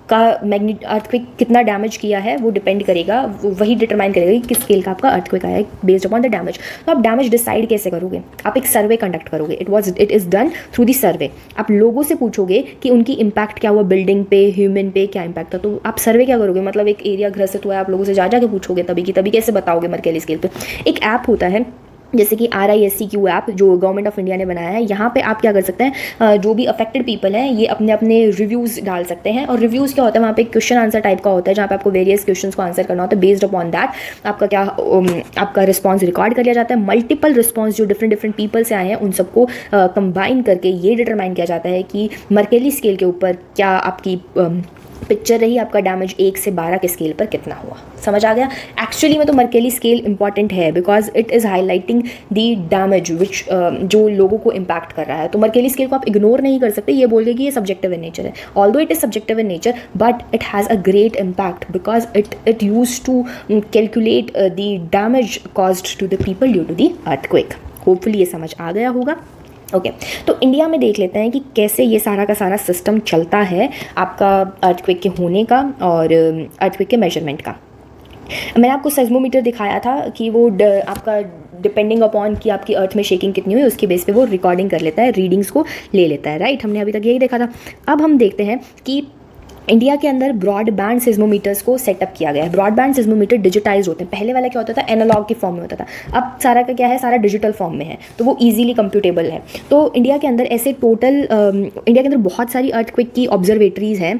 का अर्थक्वेक कितना डैमेज किया है वो डिपेंड करेगा, वही डिटरमाइन करेगा कि किस स्केल का आपका अर्थक्वेक आया है बेस्ड अपॉन द डैमेज। तो आप डैमेज डिसाइड कैसे करोगे? आप एक सर्वे कंडक्ट करोगे। It is done through the survey. आप लोगों से पूछोगे कि उनकी इम्पैक्ट क्या हुआ, बिल्डिंग पे, ह्यूमन पे क्या इम्पैक्ट था। तो आप सर्वे क्या करोगे, मतलब एक एरिया ग्रसित हुआ है, आप लोगों से जा के पूछोगे, तभी कैसे बताओगे मर्केली स्केल पे। एक ऐप होता है जैसे कि RISCQ ऐप जो गवर्नमेंट ऑफ इंडिया ने बनाया है, यहाँ पे आप क्या कर सकते हैं, जो भी अफेक्टेड पीपल हैं ये अपने अपने रिव्यूज़ डाल सकते हैं। और रिव्यूज़ क्या होता है, वहाँ पे क्वेश्चन आंसर टाइप का होता है जहाँ पे आपको वेरियस क्वेश्चंस को आंसर करना होता है। बेस्ड अपॉन दैट आपका क्या आपका रिस्पॉन्स रिकॉर्ड कर लिया जाता है। मल्टीपल रिस्पॉन्स जो डिफरेंट पीपल से आए हैं उन सबको कंबाइन करके ये डिटरमाइन किया जाता है कि मर्केली स्केल के ऊपर क्या आपकी पिक्चर रही, आपका डैमेज 1 से 12 के स्केल पर कितना हुआ। समझ आ गया? एक्चुअली में तो मर्केली स्केल इंपॉर्टेंट है because it is highlighting the damage which जो लोगों को इम्पैक्ट कर रहा है। तो मर्केली स्केल को आप इग्नोर नहीं कर सकते, ये बोल के कि ये सब्जेक्टिव इन नेचर है। Although it is subjective in nature but it has a great impact because it use to calculate the damage caused to the people due to the earthquake. Hopefully ये समझ आ गया होगा। ओके, तो इंडिया में देख लेते हैं कि कैसे ये सारा का सारा सिस्टम चलता है आपका अर्थक्वेक के होने का और अर्थक्वेक के मेजरमेंट का। मैंने आपको सेस्मोमीटर दिखाया था कि वो आपका डिपेंडिंग अपॉन कि आपकी अर्थ में शेकिंग कितनी हुई उसके बेस पे वो रिकॉर्डिंग कर लेता है, रीडिंग्स को ले लेता है। राइट, हमने अभी तक यही देखा था। अब हम देखते हैं कि इंडिया के अंदर ब्रॉडबैंड सिस्मोमीटर्स को सेटअप किया गया है। ब्रॉडबैंड सिस्मोमीटर डिजिटाइज होते हैं। पहले वाला क्या होता था, एनालॉग के फॉर्म में होता था। अब सारा का क्या है, सारा डिजिटल फॉर्म में है, तो वो इजीली कंप्यूटेबल है। तो इंडिया के अंदर ऐसे टोटल इंडिया के अंदर बहुत सारी अर्थक्वेक की ऑब्जर्वेटरीज हैं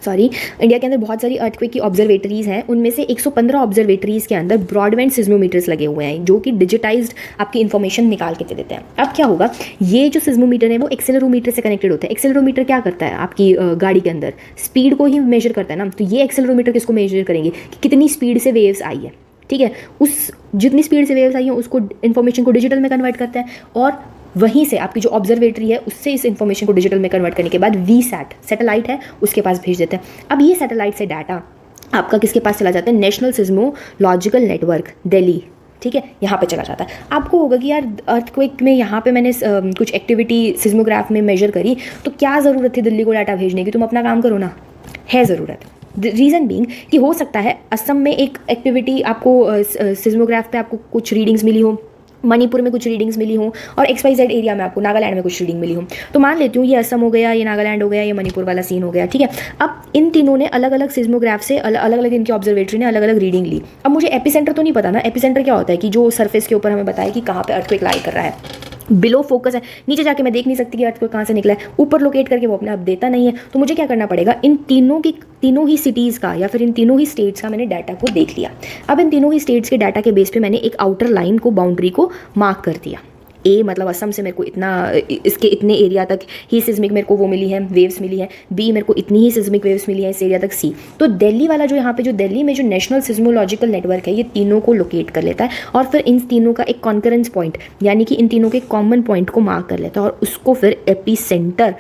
इंडिया के अंदर बहुत सारी अर्थक्वेक की ऑब्जर्वेटरीज़ हैं। उनमें से 115 ऑब्जर्वेटरीज़ के अंदर ब्रॉडबैंड सिज्मोमीटर्स लगे हुए हैं जो कि डिजिटाइज्ड आपकी इन्फॉर्मेशन निकाल के दे देते हैं। अब क्या होगा, ये जो सिज्मोमीटर है वो एक्सेलरोमीटर से कनेक्टेड होता है। एक्सेलरोमीटर क्या करता है, आपकी गाड़ी के अंदर स्पीड को ही मेजर करता है ना। तो ये एक्सेलरोमीटर किसको मेजर करेंगे कि कितनी स्पीड से वेव्स आई है, ठीक है। उस जितनी स्पीड से वेव्स आई हैं उसको इन्फॉर्मेशन को डिजिटल में कन्वर्ट करता है और वहीं से आपकी जो ऑब्जर्वेटरी है उससे इस इन्फॉर्मेशन को डिजिटल में कन्वर्ट करने के बाद वीसैट सैटेलाइट है उसके पास भेज देते हैं। अब ये सैटेलाइट से डाटा आपका किसके पास चला जाता है, नेशनल सिज्मोलॉजिकल नेटवर्क दिल्ली, ठीक है, यहाँ पे चला जाता है। आपको होगा कि यार अर्थक्वेक में यहाँ पे मैंने कुछ एक्टिविटी सिज्मोग्राफ में मेजर करी तो क्या ज़रूरत थी दिल्ली को डाटा भेजने की, तुम अपना काम करो ना। है ज़रूरत, रीज़न बीइंग कि हो सकता है असम में एक एक्टिविटी आपको सिज्मोग्राफ पे आपको कुछ रीडिंग्स मिली हो, मणिपुर में कुछ रीडिंग्स मिली हों और XYZ एरिया में आपको नागालैंड में कुछ रीडिंग मिली हो। तो मान लेती हूँ ये असम हो गया, ये नागालैंड हो गया, ये मणिपुर वाला सीन हो गया, ठीक है। अब इन तीनों ने अलग अलग सिज्मोग्राफ से अलग अलग इनकी ऑब्जर्वेटरी ने अलग अलग रीडिंग ली। अब मुझे एपिसेंटर तो नहीं पता ना, एपिसेंटर क्या होता है कि जो सरफेस के ऊपर हमें बताया कि कहाँ पर अर्थक्वेक लाई कर रहा है। बिलो फोकस है, नीचे जाके मैं देख नहीं सकती कि अर्थक्वेक कहाँ से निकला है, ऊपर लोकेट करके वो अपने आप देता नहीं है। तो मुझे क्या करना पड़ेगा, इन तीनों ही सिटीज़ का या फिर इन तीनों ही स्टेट्स का मैंने डाटा को देख लिया। अब इन तीनों ही स्टेट्स के डाटा के बेस पे मैंने एक आउटर लाइन को, बाउंड्री को मार्क कर दिया। ए मतलब असम से मेरे को इतना, इसके इतने एरिया तक ही सिस्मिक मेरे को वो मिली है, वेव्स मिली है। बी मेरे को इतनी ही सिस्मिक वेव्स मिली है इस एरिया तक। सी तो दिल्ली वाला जो यहाँ पे जो दिल्ली में जो नेशनल सिज्मोलॉजिकल नेटवर्क है ये तीनों को लोकेट कर लेता है और फिर इन तीनों का एक कॉन्करेंस पॉइंट यानी कि इन तीनों के कॉमन पॉइंट को मार्क कर लेता है और उसको फिर एपीसेंटर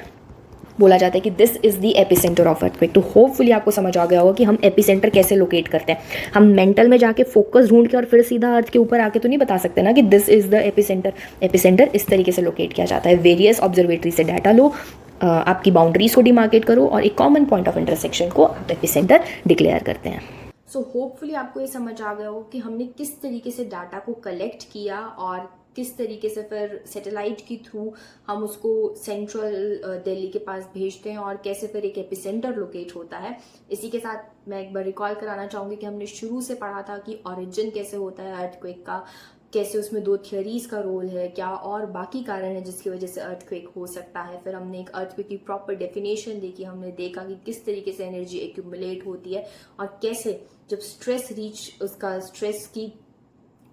बोला जाता है कि this is the epicentre of earthquake. तो होपफुली आपको समझ आ गया होगा कि हम एपिसेंटर कैसे लोकेट करते हैं। हम मेंटल में जाके फोकस ढूंढ के और फिर सीधा अर्थ के ऊपर आके तो नहीं बता सकते ना कि this is the epicentre. Epicentre इस तरीके से लोकेट किया जाता है। वेरियस ऑब्जर्वेटरी से डाटा लो, आपकी बाउंड्रीज को डिमार्केट करो और एक कॉमन पॉइंट ऑफ इंटरसेक्शन को आप एपिसेंटर डिक्लेयर करते हैं। सो होपफुली आपको ये समझ आ गया हो कि हमने किस तरीके से डाटा को कलेक्ट किया और किस तरीके से फिर सैटेलाइट के थ्रू हम उसको सेंट्रल दिल्ली के पास भेजते हैं और कैसे फिर एक एपिसेंटर लोकेट होता है। इसी के साथ मैं एक बार रिकॉल कराना चाहूँगी कि हमने शुरू से पढ़ा था कि ओरिजिन कैसे होता है अर्थक्वेक का, कैसे उसमें 2 थियरीज का रोल है, क्या और बाकी कारण है जिसकी वजह से अर्थक्वेक हो सकता है। फिर हमने एक अर्थक्वेक की प्रॉपर डेफिनेशन देखी, हमने देखा कि किस तरीके से एनर्जी एक्यूमुलेट होती है और कैसे जब स्ट्रेस की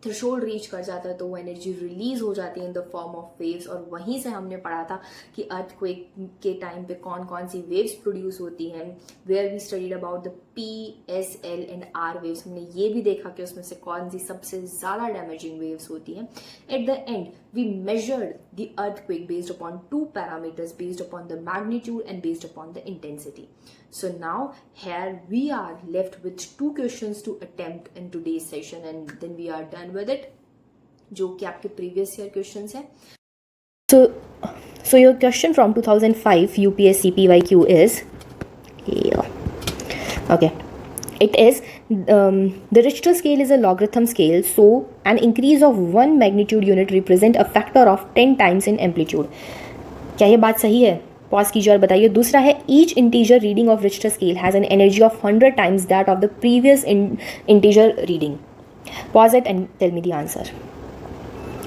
थ्रेशोल्ड रीच कर जाता है तो वो एनर्जी रिलीज हो जाती है in the form of waves. और वहीं से हमने पढ़ा था कि अर्थक्वेक के टाइम पे कौन कौन सी वेव्स प्रोड्यूस होती हैं। Where we studied about the PSL and R waves, हमने ये भी देखा कि उसमें से कौन सी सबसे ज़्यादा डैमेजिंग वेव्स होती हैं। At the end we measured the earthquake based upon 2 parameters, based upon the magnitude and based upon the intensity. So now here we are left with 2 questions to attempt in today's session and then we are done with it, जो कि आपके previous year questions हैं. So your question from 2005 UPSC PYQ is, okay, it is the Richter scale is a logarithm scale, so an increase of 1 magnitude unit represent a factor of 10 times in amplitude. क्या ये बात सही है? पॉज कीजिए और बताइए। दूसरा है each integer reading of Richter scale has an energy of 100 times that of the previous integer reading. Pause it and tell me the answer.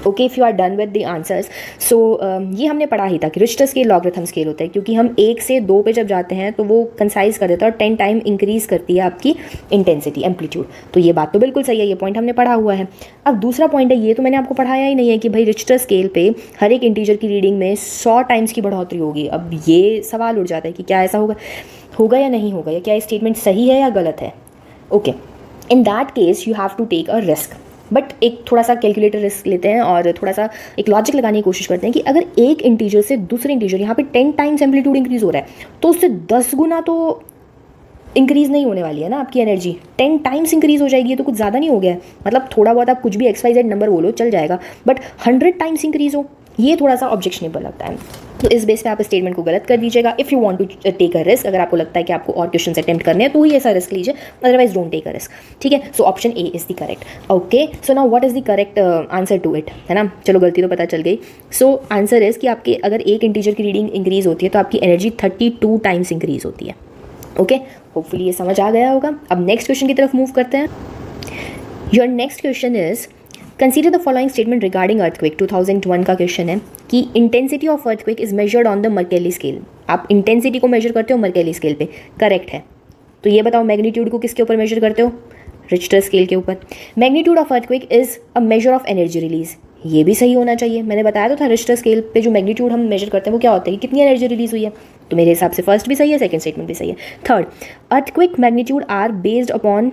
Okay, if you are done with the answers. So ये हमने पढ़ा ही था कि रिश्टर स्केल लॉगरिथम स्केल होता है, क्योंकि हम 1 से 2 पे जब जाते हैं तो वो कंसाइज कर देता है और 10 टाइम इंक्रीज करती है आपकी इंटेंसिटी, एम्पलीट्यूड। तो ये बात तो बिल्कुल सही है, ये पॉइंट हमने पढ़ा हुआ है। अब दूसरा पॉइंट है, ये तो मैंने आपको पढ़ाया ही नहीं है कि भाई रिश्टर स्केल पे हर एक इंटीजर की रीडिंग में 100 टाइम्स की बढ़ोतरी होगी। अब ये सवाल उठ जाता है कि क्या ऐसा होगा या नहीं होगा, या क्या स्टेटमेंट सही है या गलत है। Okay, in that case you have to take a risk, but एक थोड़ा सा कैलकुलेटर रिस्क लेते हैं और थोड़ा सा एक लॉजिक लगाने की कोशिश करते हैं कि अगर एक इंटीजर से दूसरे इंटीजर यहाँ पे 10 टाइम्स एम्पलीट्यूड इंक्रीज हो रहा है तो उससे 10 गुना तो इंक्रीज़ नहीं होने वाली है ना आपकी एनर्जी। 10 टाइम्स इंक्रीज़ हो जाएगी, ये तो कुछ ज़्यादा नहीं हो गया है। मतलब थोड़ा बहुत आप कुछ भी XYZ नंबर बोलो चल जाएगा, बट 100 टाइम्स इंक्रीज़ हो, ये थोड़ा सा ऑब्जेक्शनेबल लगता है। तो इस बेस पे आप स्टेटमेंट को गलत कर दीजिएगा। If you want to take a risk, अगर आपको लगता है कि आपको और क्वेश्चन अटेम्प्ट करने हैं तो ही ऐसा रिस्क लीजिए, otherwise don't take a risk, ठीक है। So option A is the correct. Okay, so now what is the correct answer to it, है ना। चलो गलती तो पता चल गई। सो आंसर इज़ कि आपके अगर एक इंटीजर की रीडिंग इंक्रीज होती है तो आपकी एनर्जी 32 टाइम्स इंक्रीज होती है। ओके, होपफुली ये समझ आ गया होगा। अब नेक्स्ट क्वेश्चन की तरफ मूव करते हैं। Your next question is consider the following statement regarding earthquake 2001 का क्वेश्चन है कि intensity of earthquake is measured on the Mercalli scale. आप इंटेंसिटी को मेजर करते हो मर्केली स्केल पे, करेक्ट है। तो ये बताओ मैग्नीट्यूड को किसके ऊपर मेजर करते हो? रिक्टर स्केल के ऊपर। Magnitude of earthquake is a measure of energy release, ये भी सही होना चाहिए। मैंने बताया तो था रिक्टर स्केल पे जो मैग्नीट्यूड हम मेजर करते हैं वो क्या होता है कि कितनी एनर्जी रिलीज हुई है। तो मेरे हिसाब से फर्स्ट भी सही है, सेकंड स्टेटमेंट भी सही है। Third, earthquake magnitude are based upon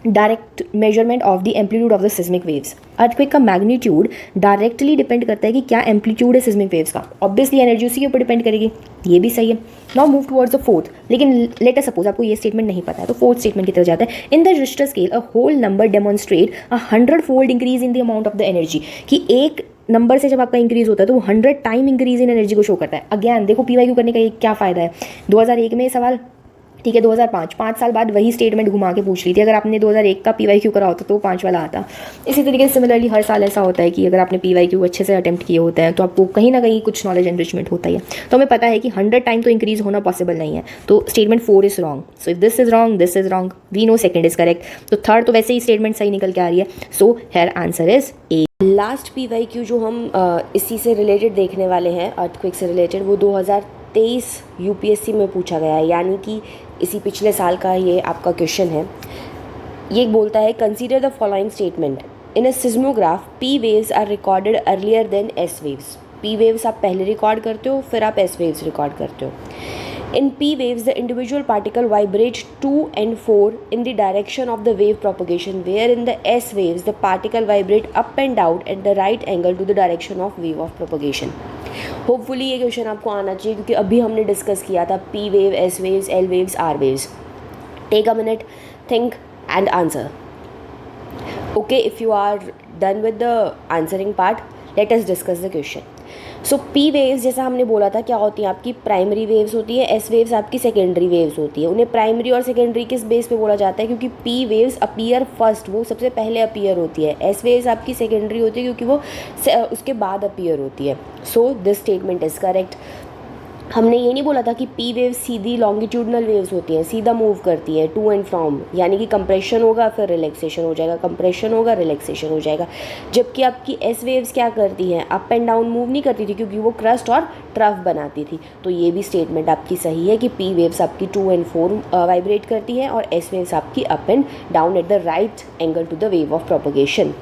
direct measurement of the amplitude of the seismic waves. Earthquake का मैग्नीट्यूड डायरेक्टली डिपेंड करता है कि क्या एम्पलीट्यूड है सिस्मिक वेव्स का, ऑब्वियसली एनर्जी उसी के ऊपर डिपेंड करेगी, ये भी सही है। Now move towards the fourth, लेकिन लेट अस सपोज आपको ये स्टेटमेंट नहीं पता है तो फोर्थ स्टेटमेंट की तरफ जाता है। In the Richter scale a whole number demonstrate a 100-fold increase in the amount of the energy, कि एक नंबर से जब आपका इंक्रीज होता है तो वो 100 टाइम इंक्रीज इन एनर्जी को शो करता है। अगेन देखो पीवाईक्यू करने का ये क्या फ़ायदा है। 2001 में सवाल, ठीक है, 2005, 5 साल बाद वही स्टेटमेंट घुमा के पूछ ली थी। अगर आपने 2001 का पीवाईक्यू करा होता तो 5 वाला आता। इसी तरीके से सिमिलरली हर साल ऐसा होता है कि अगर आपने पीवाईक्यू अच्छे से अटेम्प्ट किए होते हैं तो आपको कहीं ना कहीं कुछ नॉलेज एनरिचमेंट होता ही है। तो हमें पता है कि 100 टाइम तो इंक्रीज होना पॉसिबल नहीं है, तो statement 4 is wrong. So if this is wrong, this is wrong, we know second is correct. तो थर्ड तो वैसे ही स्टेटमेंट सही निकल के आ रही है, so here answer is a. Last PYQ जो हम इसी से रिलेटेड देखने वाले हैं, अर्थक्वेक से रिलेटेड, वो 2023 यूपीएससी में पूछा गया है, यानी कि इसी पिछले साल का ये आपका क्वेश्चन है। ये बोलता है consider the following statement, in a seismograph P waves are recorded earlier than S waves. P waves आप पहले रिकॉर्ड करते हो, फिर आप एस वेव्स रिकॉर्ड करते हो। In P waves, the individual particle vibrate to and fro in the direction of the wave propagation, where in the S waves, the particle vibrate up and down at the right angle to the direction of wave of propagation. Hopefully ये क्वेश्चन आपको आना चाहिए क्योंकि अभी हमने डिस्कस किया था P wave, S waves, L waves, R waves. Take a minute, think and answer. Okay, if you are done with the answering part, let us discuss the question. So P waves जैसा हमने बोला था क्या होती हैं, आपकी प्राइमरी वेव्स होती है, एस वेव्स आपकी सेकेंडरी वेव्स होती है। उन्हें प्राइमरी और सेकेंडरी किस बेस पे बोला जाता है, क्योंकि पी वेव्स अपीयर फर्स्ट, वो सबसे पहले अपीयर होती है। एस वेव्स आपकी सेकेंडरी होती है क्योंकि वो उसके बाद अपीयर होती है। So this statement is correct. हमने ये नहीं बोला था कि पी वेव्स सीधी लॉन्गिट्यूडनल वेव्स होती हैं, सीधा मूव करती है टू एंड फ्रॉम, यानी कि कंप्रेशन होगा फिर रिलैक्सेशन हो जाएगा, कंप्रेशन होगा रिलैक्सेशन हो जाएगा। जबकि आपकी एस वेव्स क्या करती हैं, अप एंड डाउन मूव नहीं करती थी क्योंकि वो क्रस्ट और ट्रफ बनाती थी। तो ये भी स्टेटमेंट आपकी सही है कि पी वेव्स आपकी टू एंड फोर वाइब्रेट करती हैं और एस वेव्स आपकी up and down at the right angle to the wave of propagation.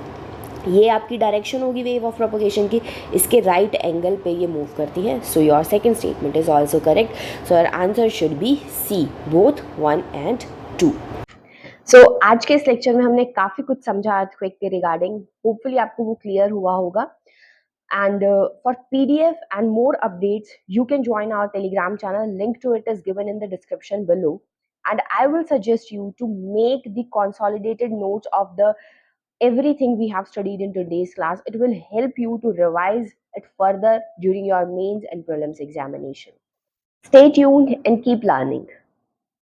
ये आपकी डायरेक्शन होगी वेव ऑफ प्रोपगेशन की, इसके राइट एंगल पे ये मूव करती है। So your second statement is also correct. So your answer should be C, both 1 and 2। So आज के इस लेक्चर में हमने काफी कुछ समझा अर्थक्वेक के रिगार्डिंग। होपफुली आपको वो क्लियर हुआ होगा। And for PDF and more updates, you can join our Telegram channel. Link to it is given in the description below. And I will suggest you to make the consolidated notes of the everything we have studied in today's class. It will help you to revise it further during your mains and prelims examination. Stay tuned and keep learning.